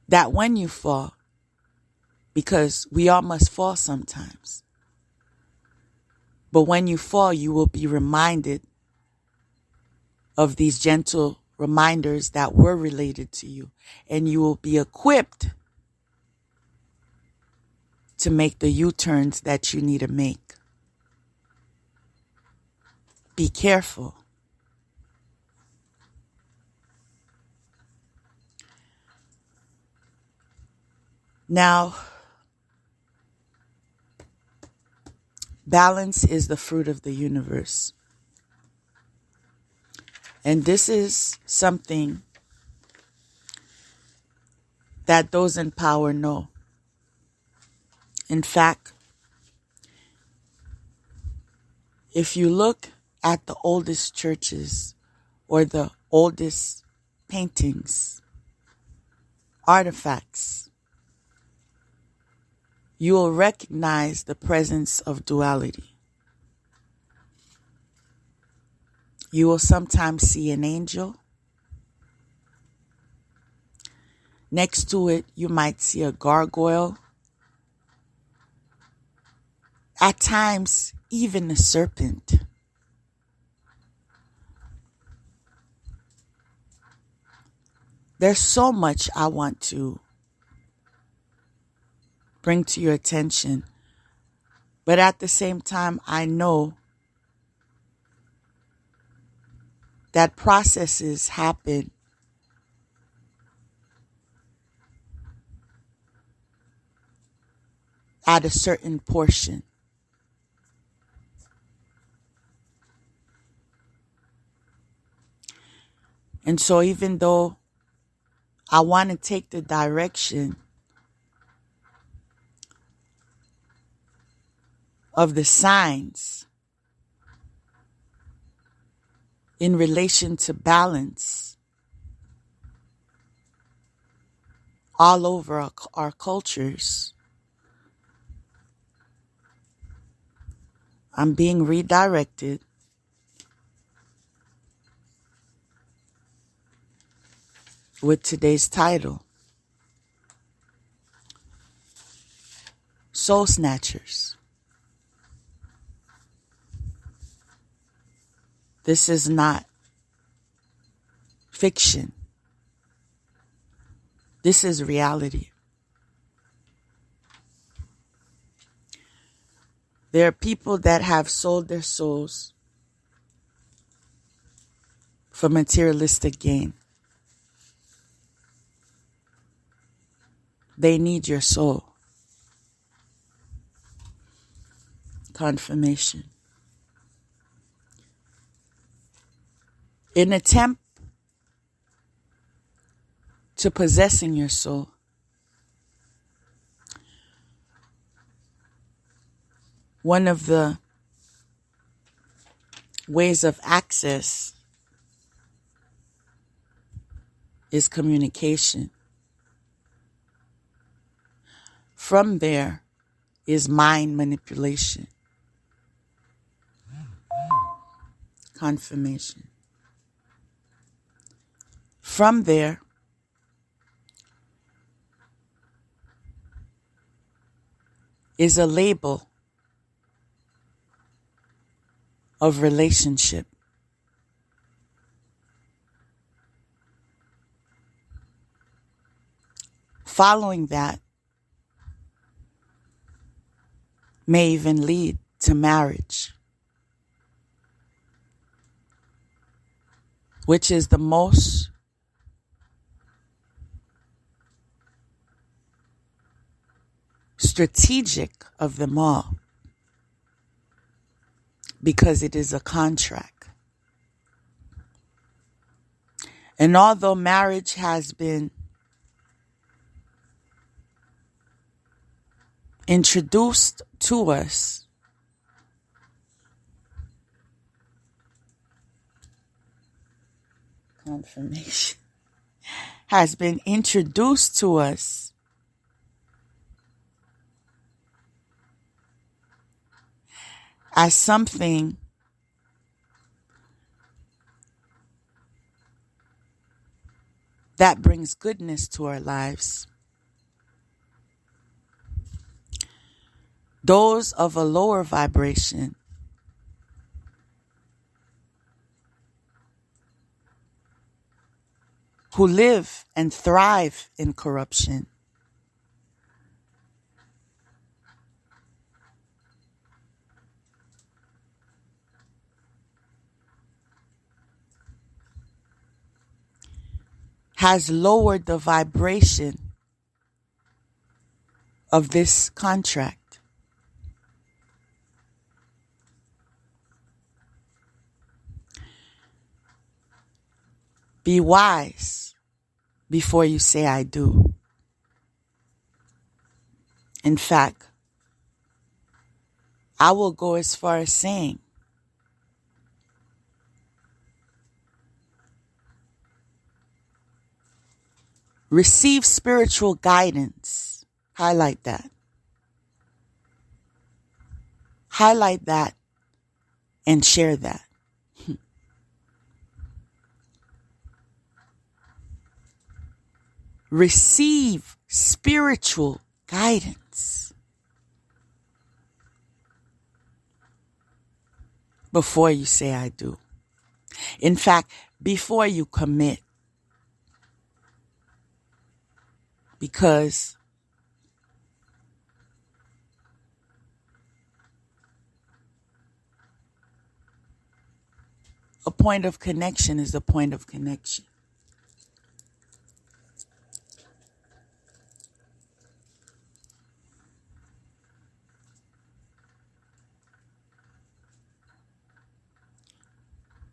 that when you fall, because we all must fall sometimes, but when you fall, you will be reminded of these gentle reminders that were related to you, and you will be equipped to make the U-turns that you need to make. Be careful. Now, balance is the fruit of the universe. And this is something that those in power know. In fact, if you look at the oldest churches or the oldest paintings, artifacts, you will recognize the presence of duality. You will sometimes see an angel. Next to it, you might see a gargoyle. At times, even a serpent. There's so much I want to bring to your attention, but at the same time, I know that processes happen at a certain portion. And so even though I want to take the direction of the signs in relation to balance all over our cultures, I'm being redirected with today's title, Soul Snatchers. This is not fiction. This is reality. There are people that have sold their souls for materialistic gain. They need your soul. Confirmation. In attempt to possessing your soul, one of the ways of access is communication. From there is mind manipulation. Confirmation. From there is a label of relationship. Following that may even lead to marriage, which is the most strategic of them all, because it is a contract. And although marriage has been introduced to us confirmation has been introduced to us as something that brings goodness to our lives, those of a lower vibration who live and thrive in corruption has lowered the vibration of this contract. Be wise before you say I do. In fact, I will go as far as saying receive spiritual guidance. Highlight that. Highlight that and share that. Receive spiritual guidance before you say I do. In fact, before you commit. Because a point of connection is a point of connection.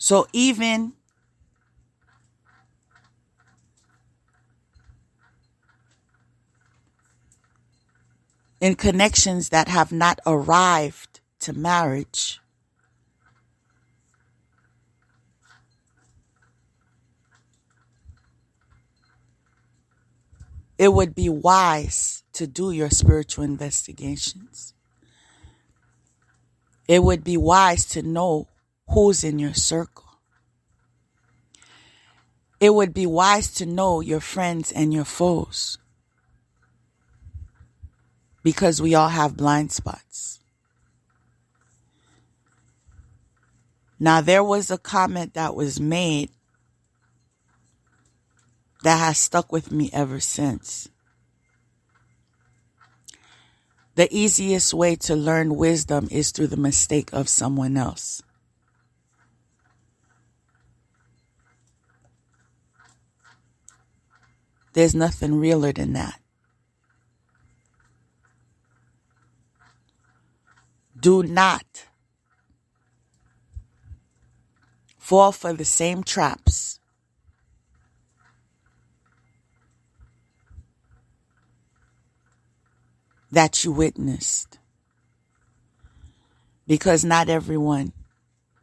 So even in connections that have not arrived to marriage, it would be wise to do your spiritual investigations. It would be wise to know who's in your circle. It would be wise to know your friends and your foes, because we all have blind spots. Now, there was a comment that was made that has stuck with me ever since. The easiest way to learn wisdom is through the mistake of someone else. There's nothing realer than that. Do not fall for the same traps that you witnessed, because not everyone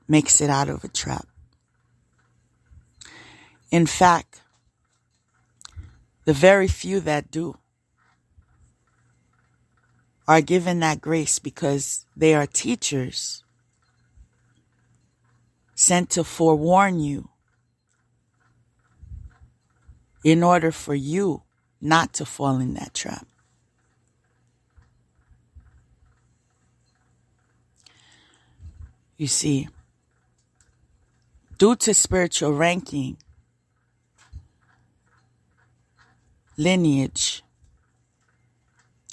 makes it out of a trap. In fact, the very few that do are given that grace because they are teachers sent to forewarn you in order for you not to fall in that trap. You see, due to spiritual ranking, lineage,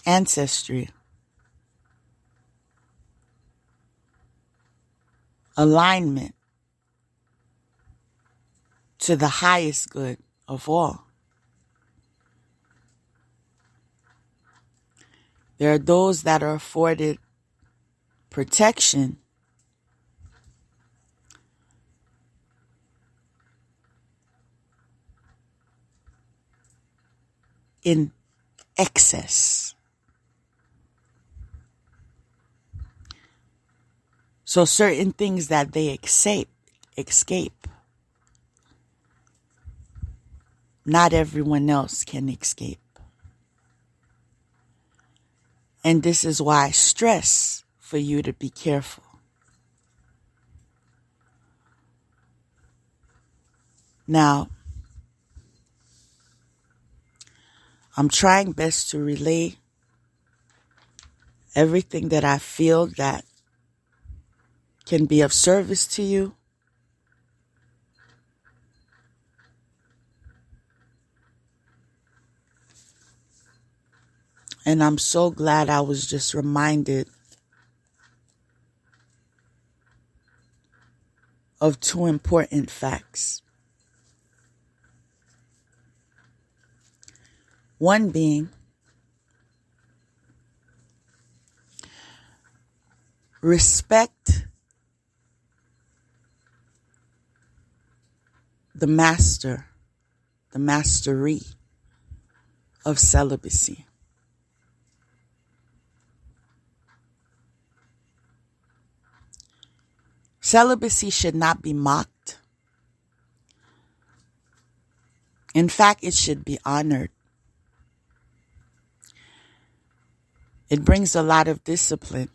ancestry, alignment to the highest good of all, there are those that are afforded protection in excess. So certain things that they escape, not everyone else can escape. And this is why I stress for you to be careful. Now, I'm trying best to relay everything that I feel that can be of service to you. And I'm so glad I was just reminded of two important facts. One being, respect the master, the mastery of celibacy. Celibacy should not be mocked. In fact, it should be honored. It brings a lot of discipline.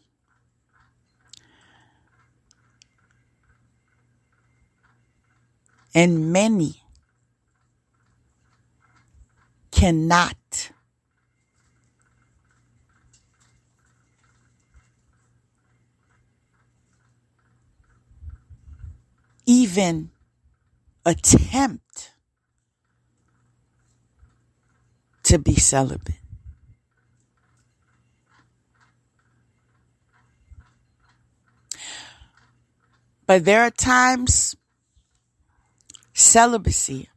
And many cannot even attempt to be celibate. But there are times celibacy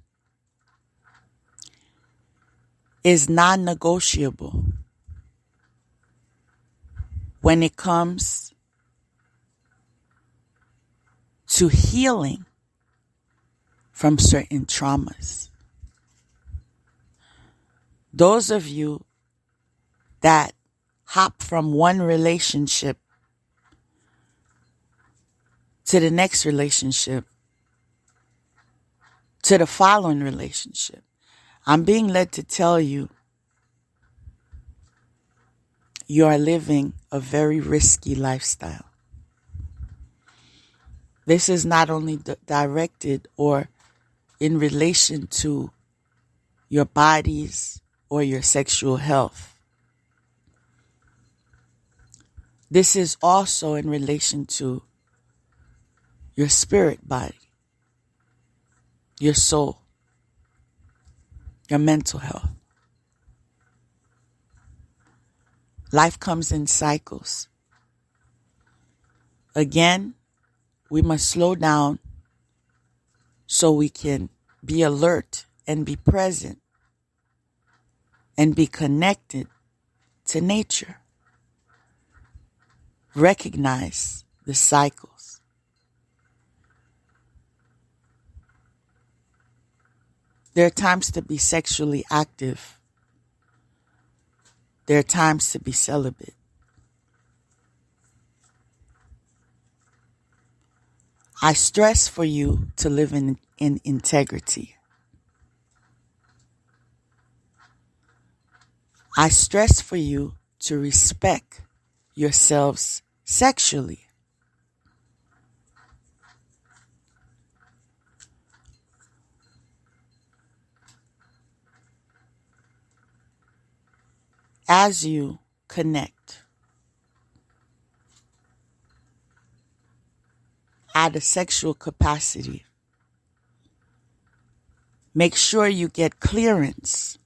is non-negotiable when it comes to healing from certain traumas. Those of you that hop from one relationship to the next relationship, to the following relationship. I'm being led to tell you, you are living a very risky lifestyle. This is not only directed or in relation to your bodies or your sexual health. This is also in relation to your spirit body, your soul, your mental health. Life comes in cycles. Again, we must slow down so we can be alert and be present and be connected to nature. Recognize the cycles. There are times to be sexually active. There are times to be celibate. I stress for you to live in integrity. I stress for you to respect yourselves sexually. As you connect at a sexual capacity, make sure you get clearance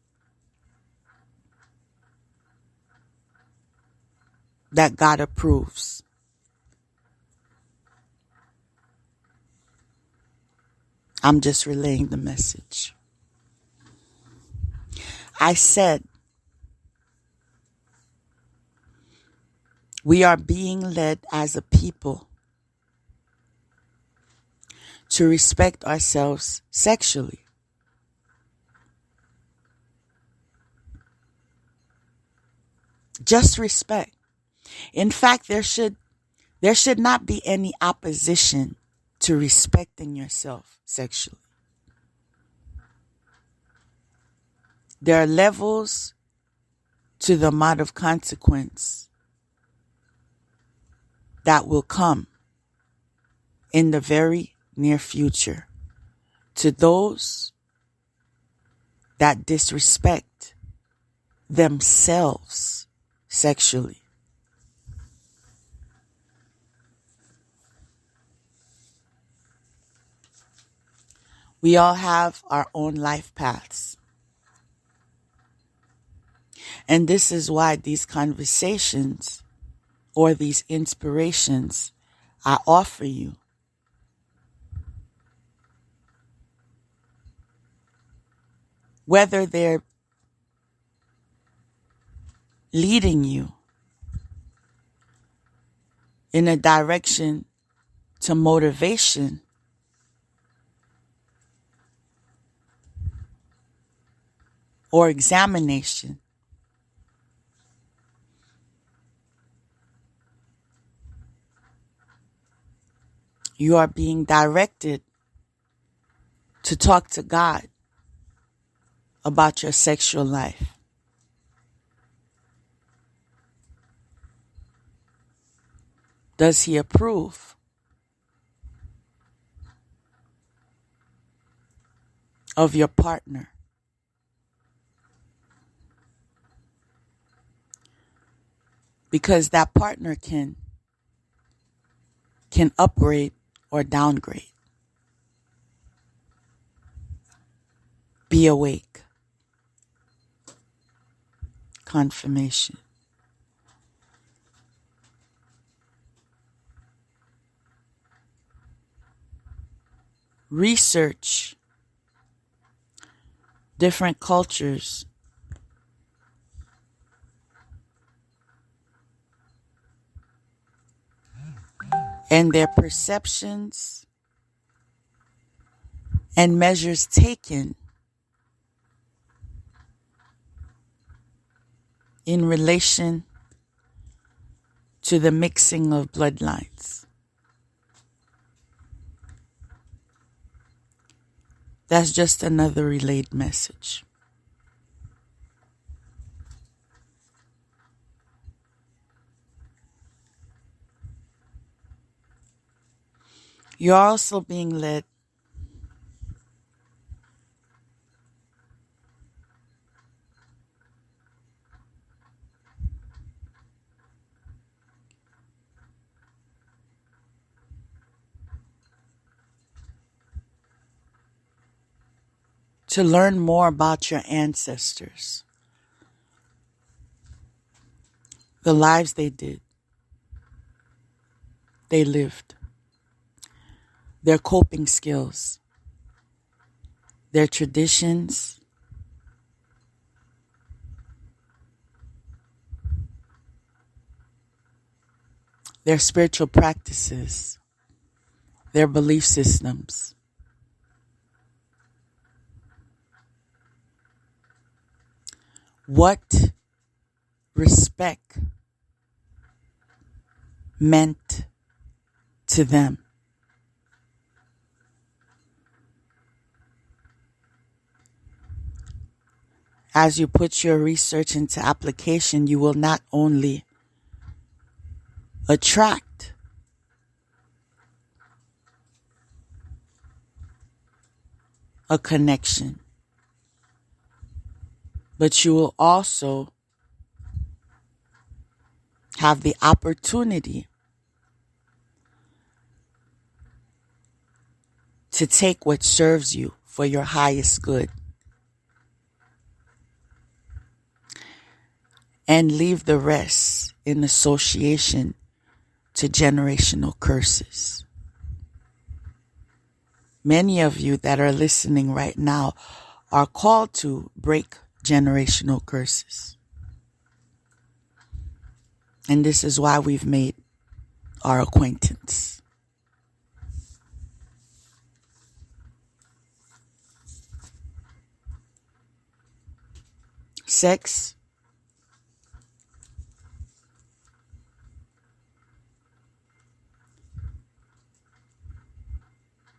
that God approves. I'm just relaying the message. I said, we are being led as a people to respect ourselves sexually. Just respect. In fact, there should not be any opposition to respecting yourself sexually. There are levels to the amount of consequence that will come in the very near future to those that disrespect themselves sexually. We all have our own life paths. And this is why these conversations or these inspirations I offer you whether they're leading you in a direction to motivation or examination, you are being directed to talk to God about your sexual life. Does He approve of your partner? Because that partner can upgrade or downgrade. Be awake. Confirmation. Research different cultures and their perceptions and measures taken in relation to the mixing of bloodlines. That's just another relayed message. You're also being led to learn more about your ancestors, the lives they lived, their coping skills, their traditions, their spiritual practices, their belief systems. What respect meant to them. As you put your research into application, you will not only attract a connection, but you will also have the opportunity to take what serves you for your highest good and leave the rest in association to generational curses. Many of you that are listening right now are called to break generational curses. And this is why we've made our acquaintance. Sex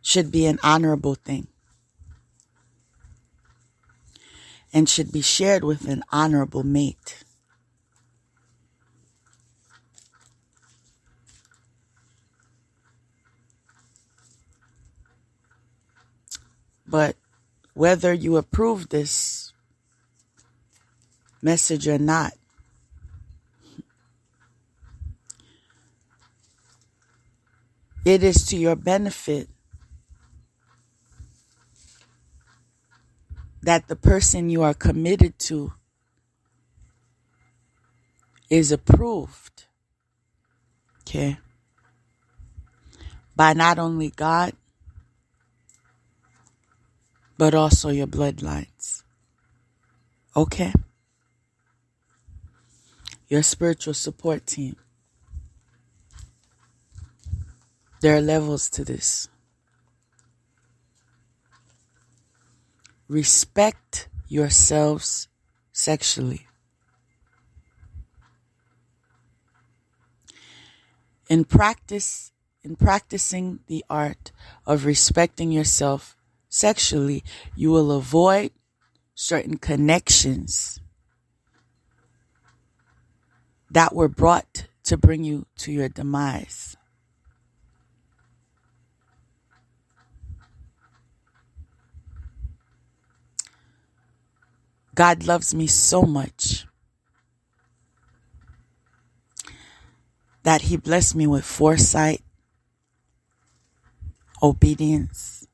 should be an honorable thing and should be shared with an honorable mate. But whether you approve this message or not, it is to your benefit that the person you are committed to is approved, okay, by not only God, but also your bloodlines, okay? Your spiritual support team. There are levels to this. Respect yourselves sexually. In practicing the art of respecting yourself sexually, you will avoid certain connections that were brought to bring you to your demise. God loves me so much that He blessed me with foresight, obedience,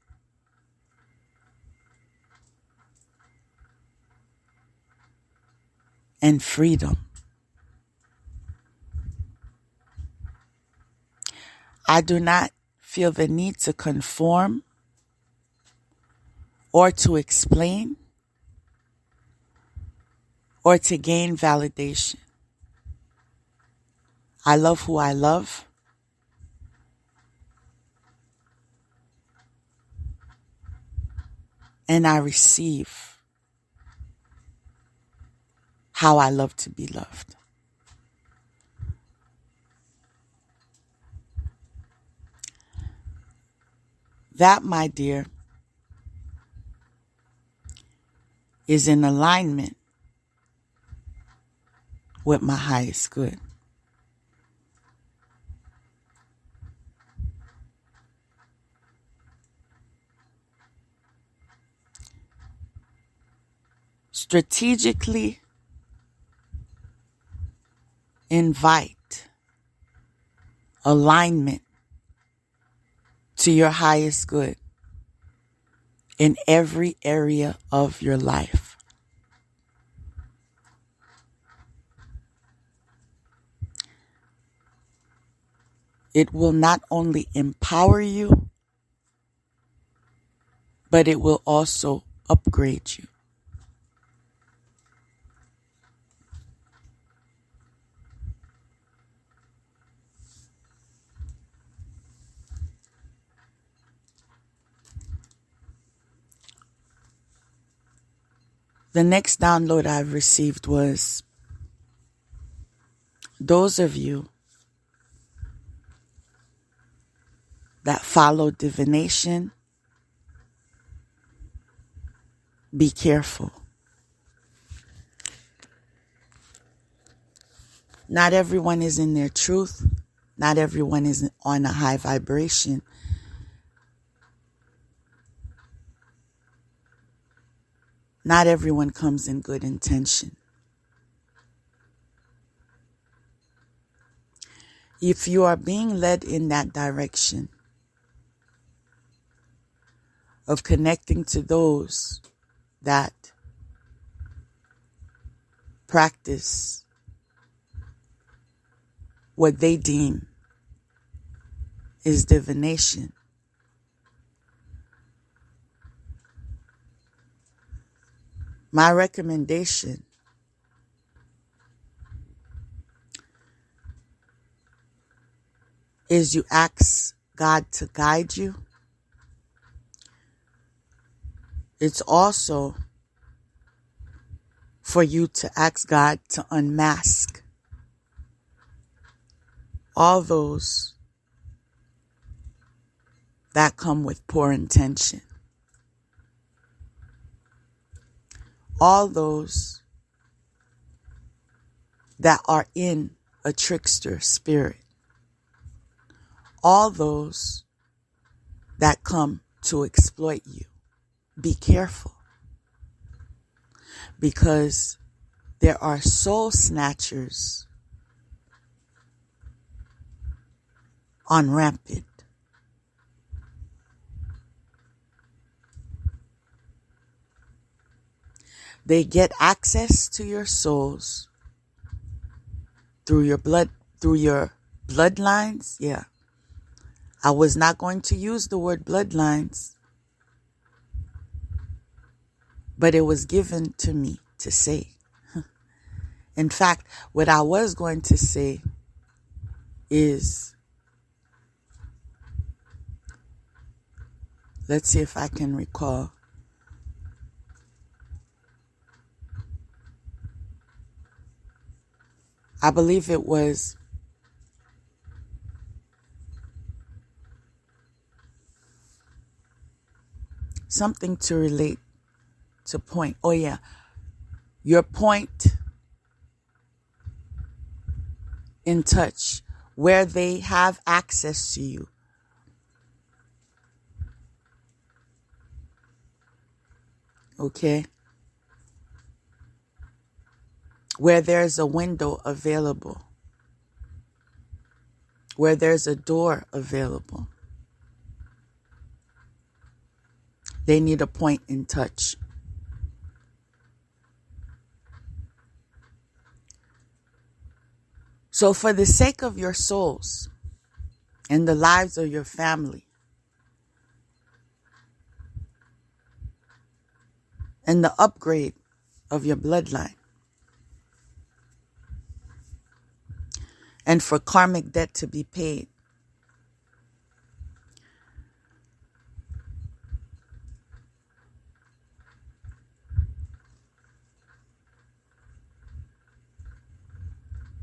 and freedom. I do not feel the need to conform or to explain or to gain validation. I love who I love. And I receive how I love to be loved. That, my dear, is in alignment with my highest good. Strategically invite alignment to your highest good in every area of your life. It will not only empower you, but it will also upgrade you. The next download I've received was those of you that follow divination, be careful. Not everyone is in their truth. Not everyone is on a high vibration. Not everyone comes in good intention. If you are being led in that direction of connecting to those that practice what they deem is divination, my recommendation is you ask God to guide you. It's also for you to ask God to unmask all those that come with poor intention. All those that are in a trickster spirit. All those that come to exploit you. Be careful. Because there are soul snatchers on rampant. They get access to your souls through your bloodlines. Yeah. I was not going to use the word bloodlines, but it was given to me to say. In fact, what I was going to say is, let's see if I can recall. I believe it was something to relate to point. Oh yeah, your point in touch, where they have access to you. Okay? Where there's a window available. Where there's a door available. They need a point in touch. So for the sake of your souls and the lives of your family and the upgrade of your bloodline and for karmic debt to be paid,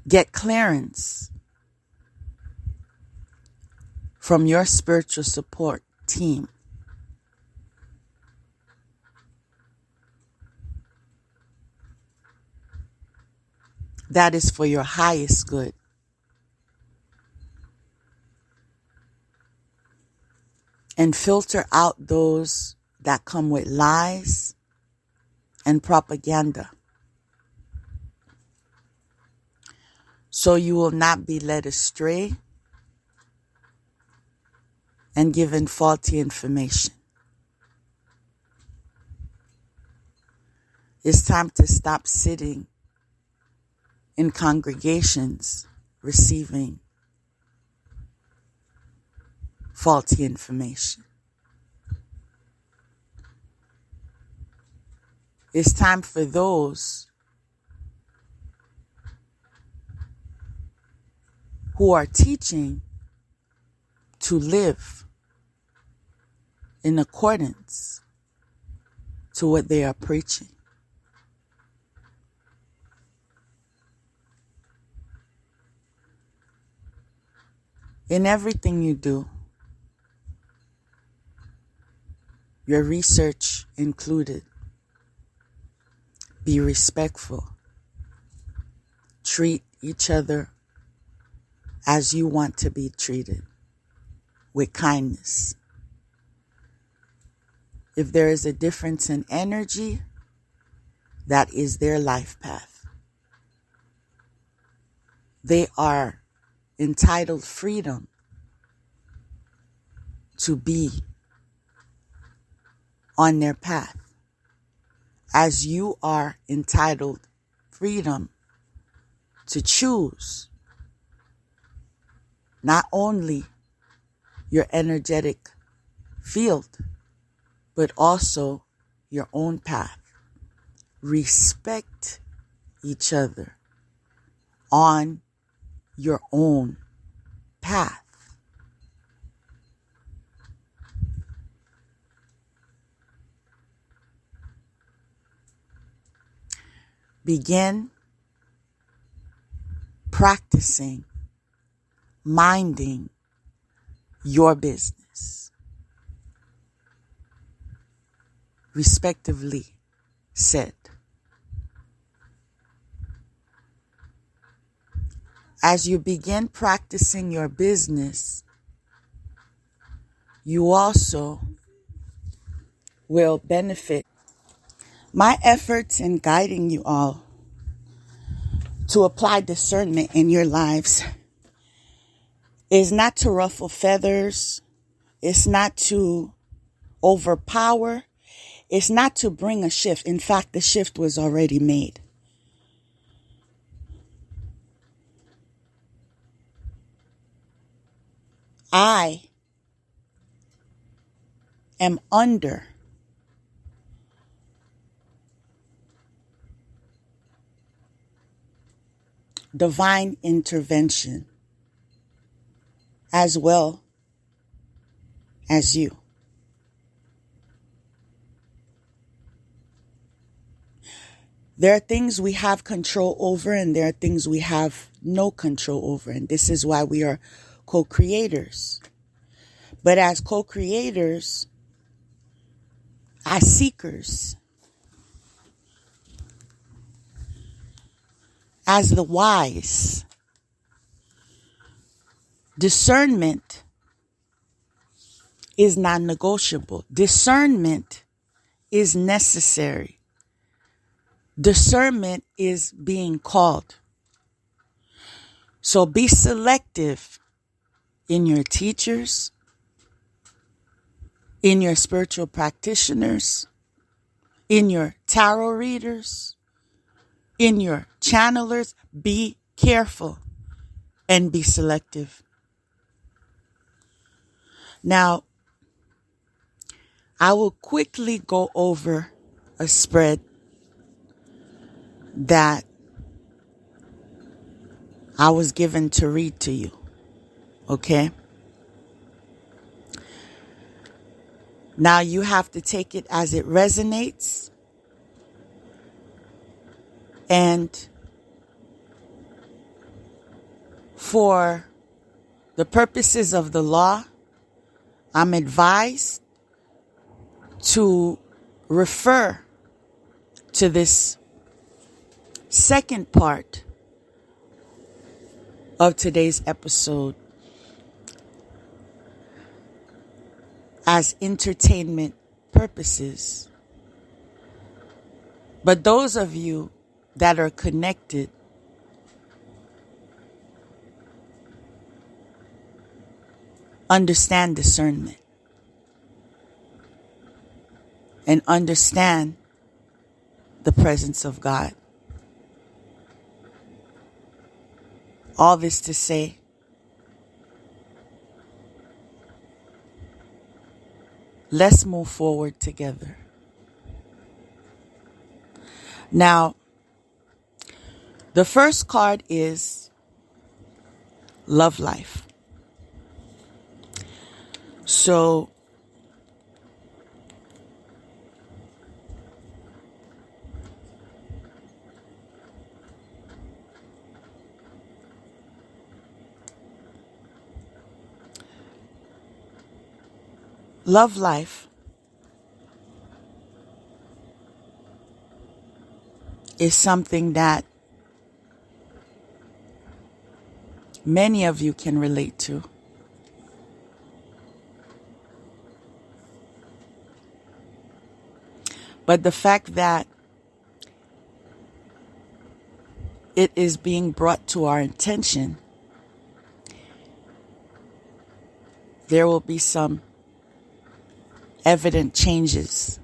get clearance from your spiritual support team. that is for your highest good. And filter out those that come with lies and propaganda, so you will not be led astray and given faulty information. It's time to stop sitting in congregations receiving faulty information. It's time for those who are teaching to live in accordance to what they are preaching. In everything you do, your research included, be respectful. Treat each other as you want to be treated, with kindness. If there is a difference in energy, that is their life path. They are entitled freedom to be on their path, as you are entitled freedom to choose not only your energetic field, but also your own path. Respect each other on your own path. Begin practicing minding your business, respectively said. As you begin practicing your business, you also will benefit. My efforts in guiding you all to apply discernment in your lives is not to ruffle feathers. It's not to overpower. It's not to bring a shift. In fact, the shift was already made. I am under divine intervention as well as you. There are things we have control over and there are things we have no control over. And this is why we are co-creators. But as co-creators, as seekers, as the wise, discernment is non-negotiable. Discernment is necessary. Discernment is being called. So be selective in your teachers, in your spiritual practitioners, in your tarot readers, in your channelers. Be careful and be selective. Now, I will quickly go over a spread that I was given to read to you. Okay? Now you have to take it as it resonates. And for the purposes of the law, I'm advised to refer to this second part of today's episode as entertainment purposes. But those of you that are connected, understand discernment and understand the presence of God. All this to say, let's move forward together. Now, the first card is love life. So, love life is something that many of you can relate to. But the fact that it is being brought to our attention, there will be some evident changes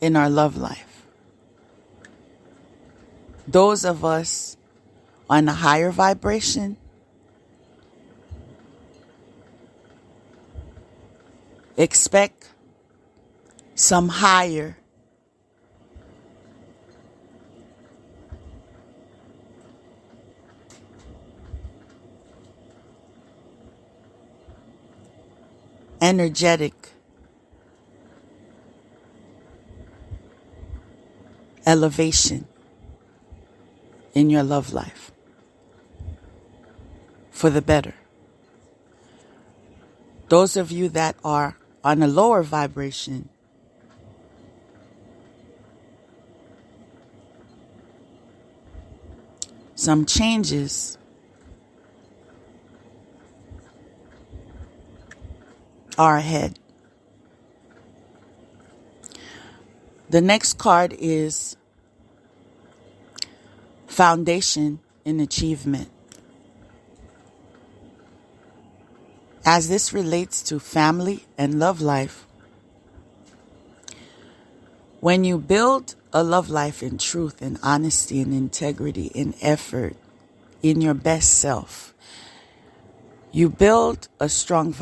in our love life. Those of us on a higher vibration expect some higher energetic elevation in your love life for the better. Those of you that are on a lower vibration some changes are ahead. The next card is foundation in achievement. As this relates to family and love life, when you build a love life in truth and honesty and integrity and effort in your best self, you build a strong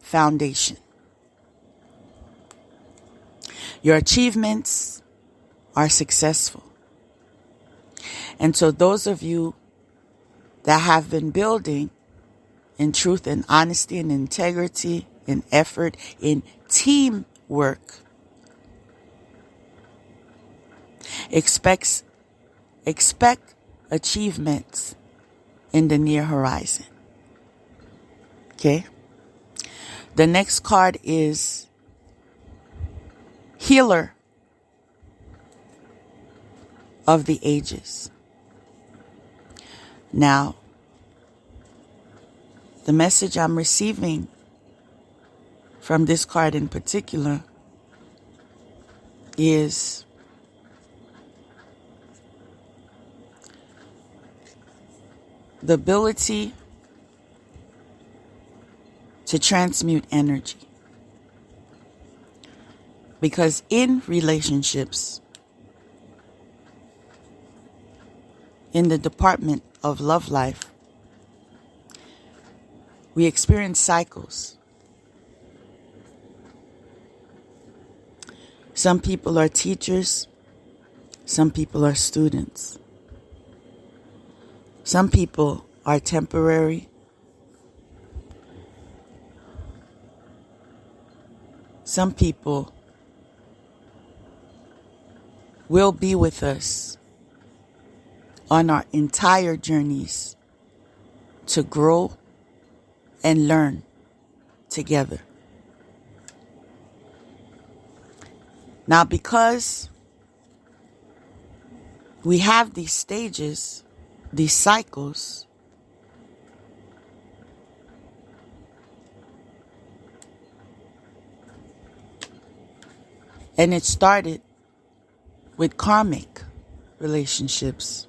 foundation. Your achievements are successful. And so those of you that have been building in truth and honesty and integrity, in effort, in teamwork, expect achievements in the near horizon. Okay? The next card is healer of the ages. Now, the message I'm receiving from this card in particular is the ability to transmute energy. Because in relationships, in the department of love life, we experience cycles. Some people are teachers, some people are students. Some people are temporary. Some people will be with us on our entire journeys to grow and learn together. Now, because we have these stages, these cycles, and it started with karmic relationships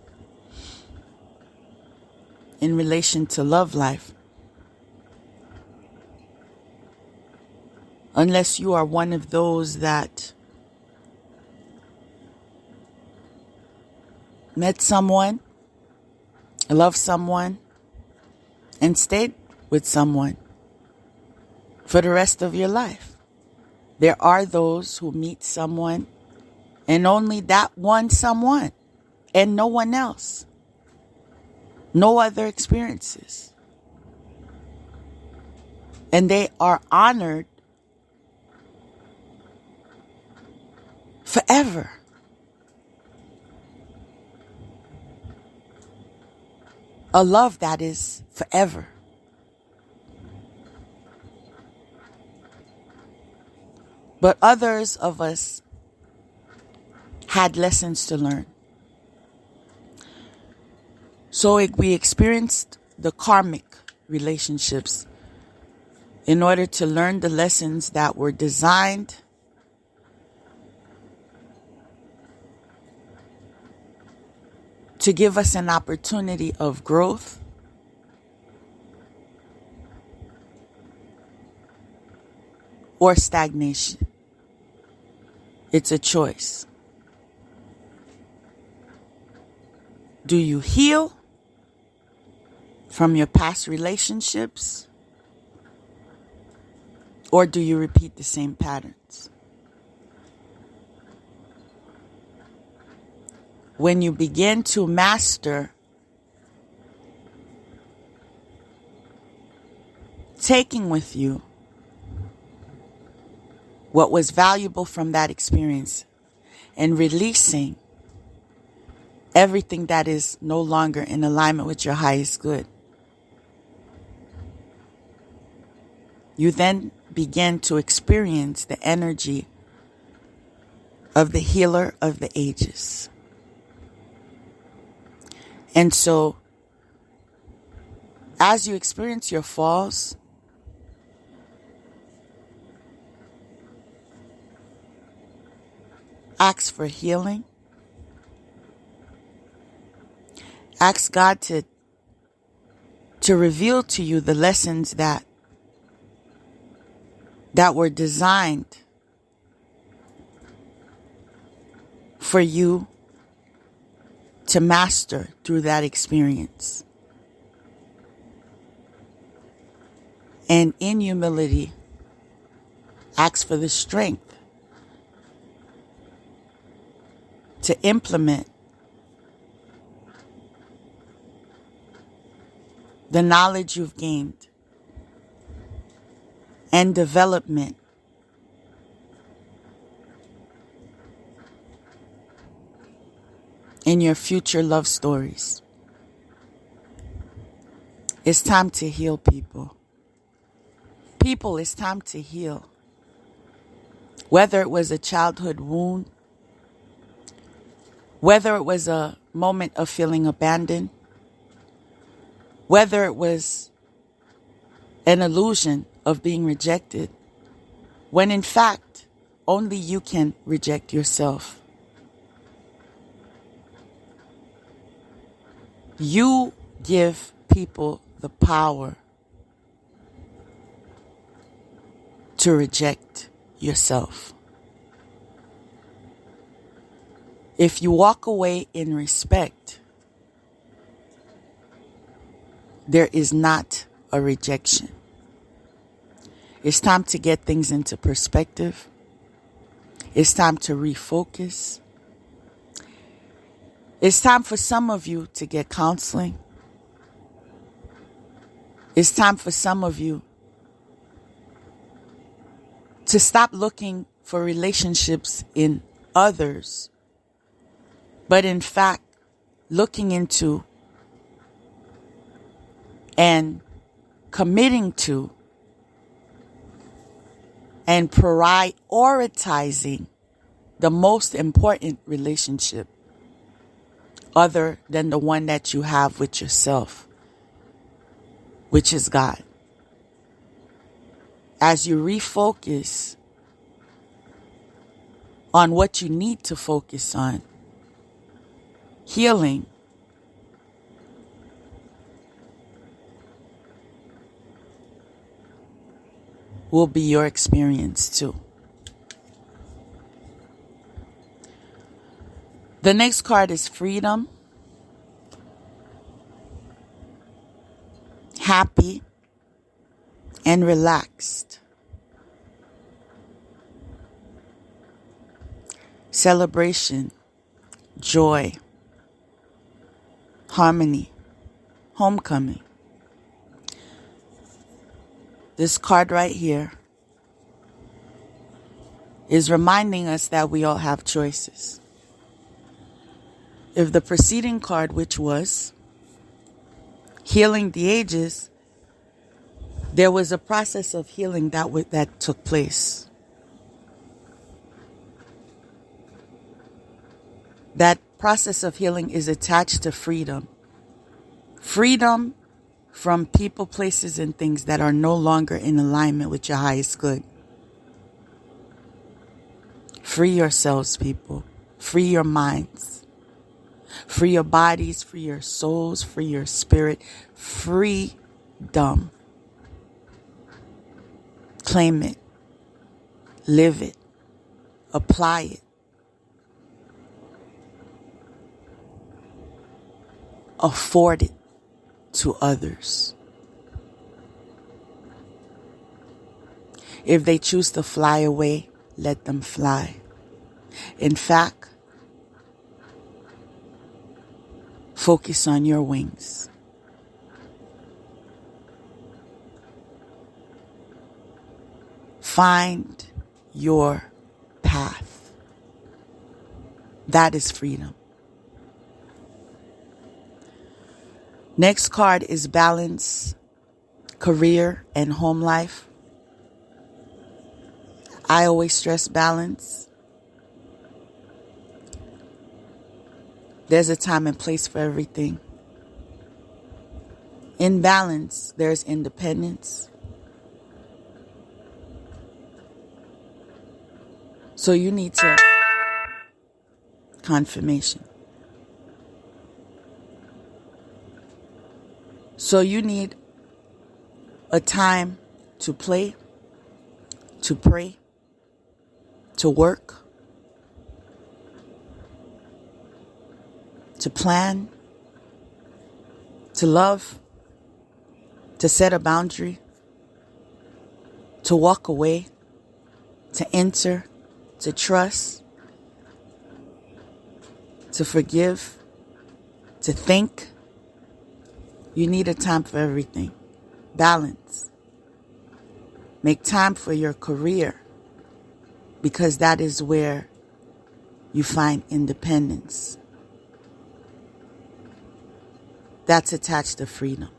in relation to love life. Unless you are one of those that met someone, loved someone, and stayed with someone for the rest of your life. There are those who meet someone and only that one someone and no one else. No other experiences. And they are honored forever. A love that is forever. But others of us had lessons to learn. So we experienced the karmic relationships in order to learn the lessons that were designed to give us an opportunity of growth, or stagnation. It's a choice. Do you heal from your past relationships, or do you repeat the same patterns? When you begin to master taking with you what was valuable from that experience and releasing everything that is no longer in alignment with your highest good, you then begin to experience the energy of the healer of the ages. And so, as you experience your falls, ask for healing. Ask God to reveal to you the lessons that were designed for you to master through that experience. And in humility, ask for the strength to implement the knowledge you've gained and development in your future love stories. It's time to heal, people. People, it's time to heal. Whether it was a childhood wound, whether it was a moment of feeling abandoned, whether it was an illusion of being rejected, when in fact, only you can reject yourself. You give people the power to reject yourself. If you walk away in respect, there is not a rejection. It's time to get things into perspective. It's time to refocus. It's time for some of you to get counseling. It's time for some of you to stop looking for relationships in others, but in fact, looking into and committing to and prioritizing the most important relationship, other than the one that you have with yourself, which is God. As you refocus on what you need to focus on, healing will be your experience too. The next card is freedom, happy, and relaxed. Celebration, joy, harmony, homecoming. This card right here is reminding us that we all have choices. If the preceding card, which was healing the ages, there was a process of healing that took place. That process of healing is attached to freedom. Freedom from people, places, and things that are no longer in alignment with your highest good. Free yourselves, people. Free your minds. Free your bodies, free your souls, free your spirit. Freedom. Claim it. Live it. Apply it. Afford it to others. If they choose to fly away, let them fly. In fact, focus on your wings. Find your path. That is freedom. Next card is balance, career, and home life. I always stress balance. There's a time and place for everything. In balance, there's independence. So you need to confirmation. So you need a time to play, to pray, to work, to plan, to love, to set a boundary, to walk away, to enter, to trust, to forgive, to think. You need a time for everything. Balance. Make time for your career, because that is where you find independence. That's attached to freedom.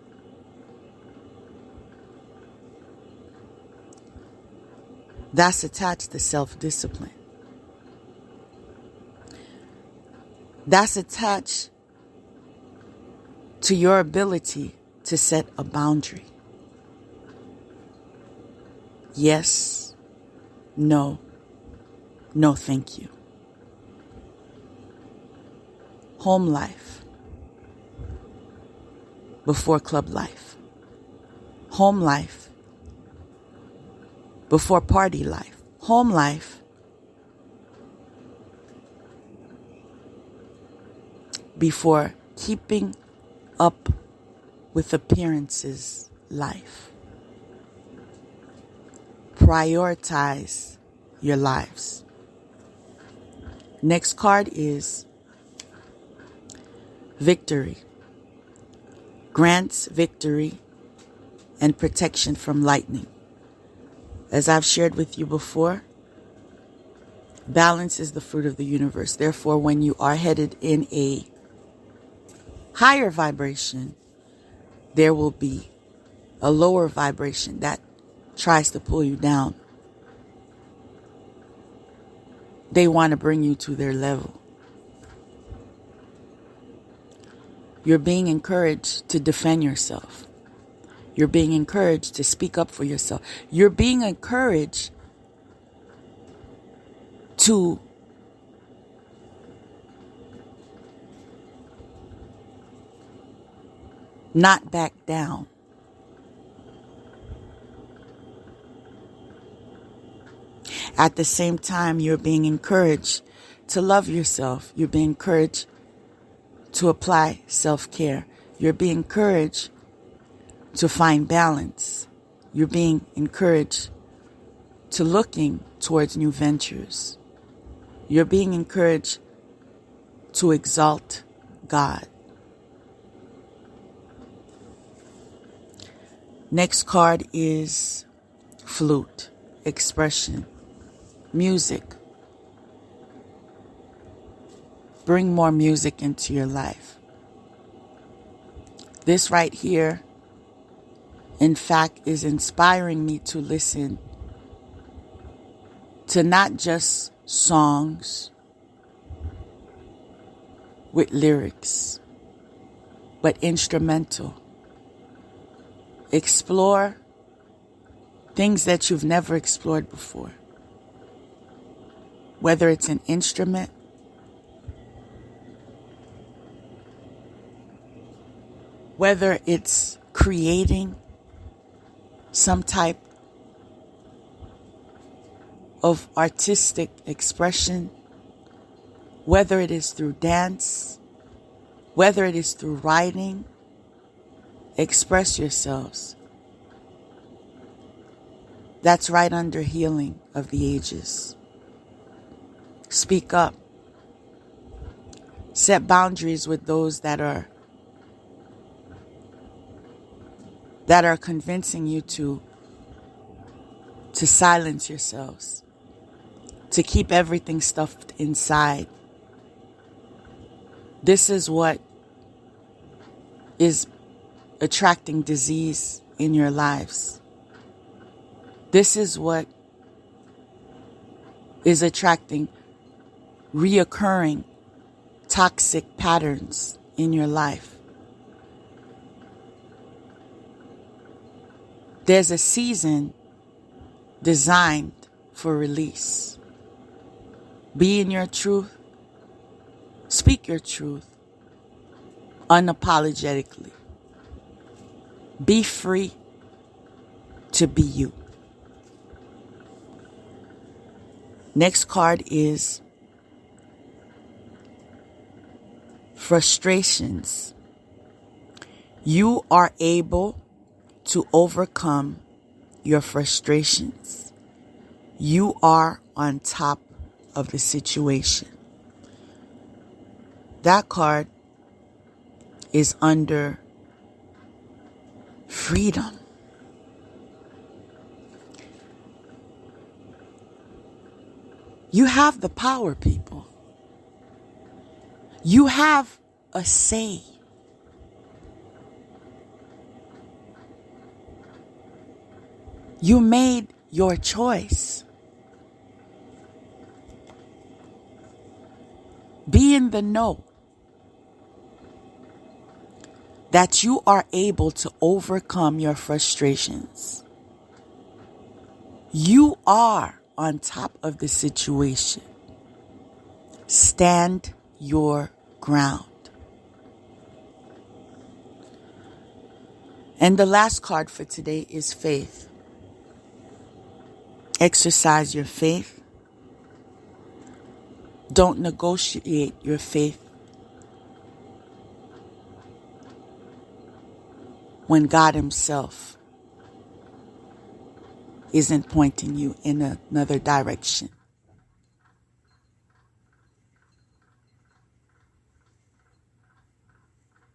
That's attached to self-discipline. That's attached to your ability to set a boundary. Yes, no, no thank you. Home life before club life. Home life before party life. Home life before keeping up with appearances life. Prioritize your lives. Next card is victory. Grants victory and protection from lightning. As I've shared with you before, balance is the fruit of the universe. Therefore, when you are headed in a higher vibration, there will be a lower vibration that tries to pull you down. They want to bring you to their level. You're being encouraged to defend yourself. You're being encouraged to speak up for yourself. You're being encouraged to not back down. At the same time, you're being encouraged to love yourself. You're being encouraged to apply self-care. You're being encouraged to find balance. You're being encouraged to looking towards new ventures. You're being encouraged to exalt God. Next card is flute, expression, music. Bring more music into your life. This right here, in fact, is inspiring me to listen to not just songs with lyrics, but instrumental. Explore things that you've never explored before. Whether it's an instrument, whether it's creating some type of artistic expression, whether it is through dance, whether it is through writing, express yourselves. That's right under healing of the ages. Speak up. Set boundaries with those that are convincing you to silence yourselves, to keep everything stuffed inside. This is what is attracting disease in your lives. This is what is attracting reoccurring toxic patterns in your life. There's a season designed for release. Be in your truth. Speak your truth unapologetically. Be free to be you. Next card is frustrations. You are able to overcome your frustrations. You are on top of the situation. That card is under freedom. You have the power, people. You have a say. You made your choice. Be in the know that you are able to overcome your frustrations. You are on top of the situation. Stand your ground. And the last card for today is faith. Exercise your faith. Don't negotiate your faith when God Himself isn't pointing you in another direction.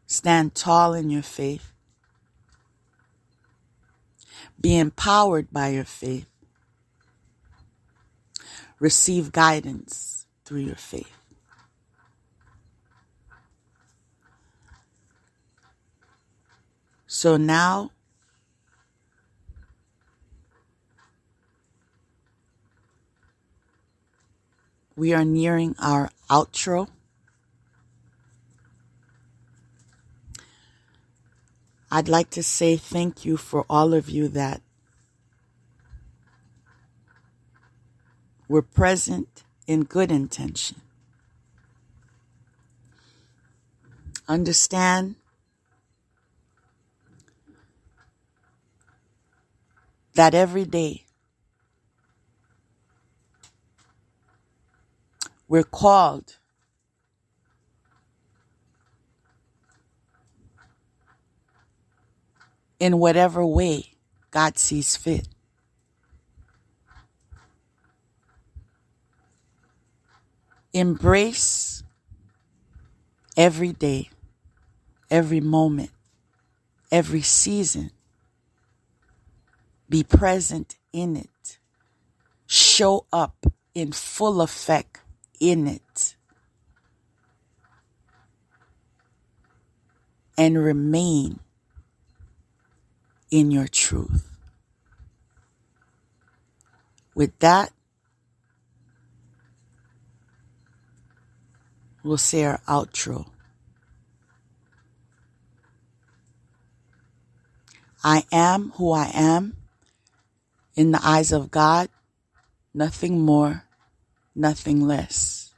Stand tall in your faith. Be empowered by your faith. Receive guidance through your faith. So now, we are nearing our outro. I'd like to say thank you for all of you that were present in good intention. Understand that every day we're called in whatever way God sees fit. Embrace every day, every moment, every season. Be present in it. Show up in full effect in it. And remain in your truth. With that, we'll say our outro. I am who I am in the eyes of God, nothing more, nothing less.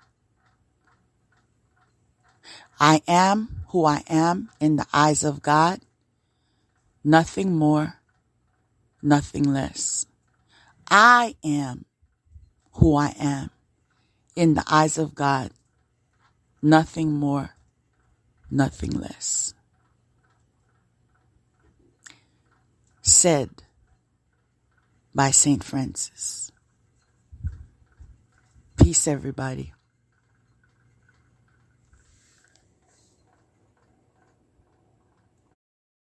I am who I am in the eyes of God, nothing more, nothing less. I am who I am in the eyes of God, nothing more, nothing less. Said by St. Francis. Peace, everybody.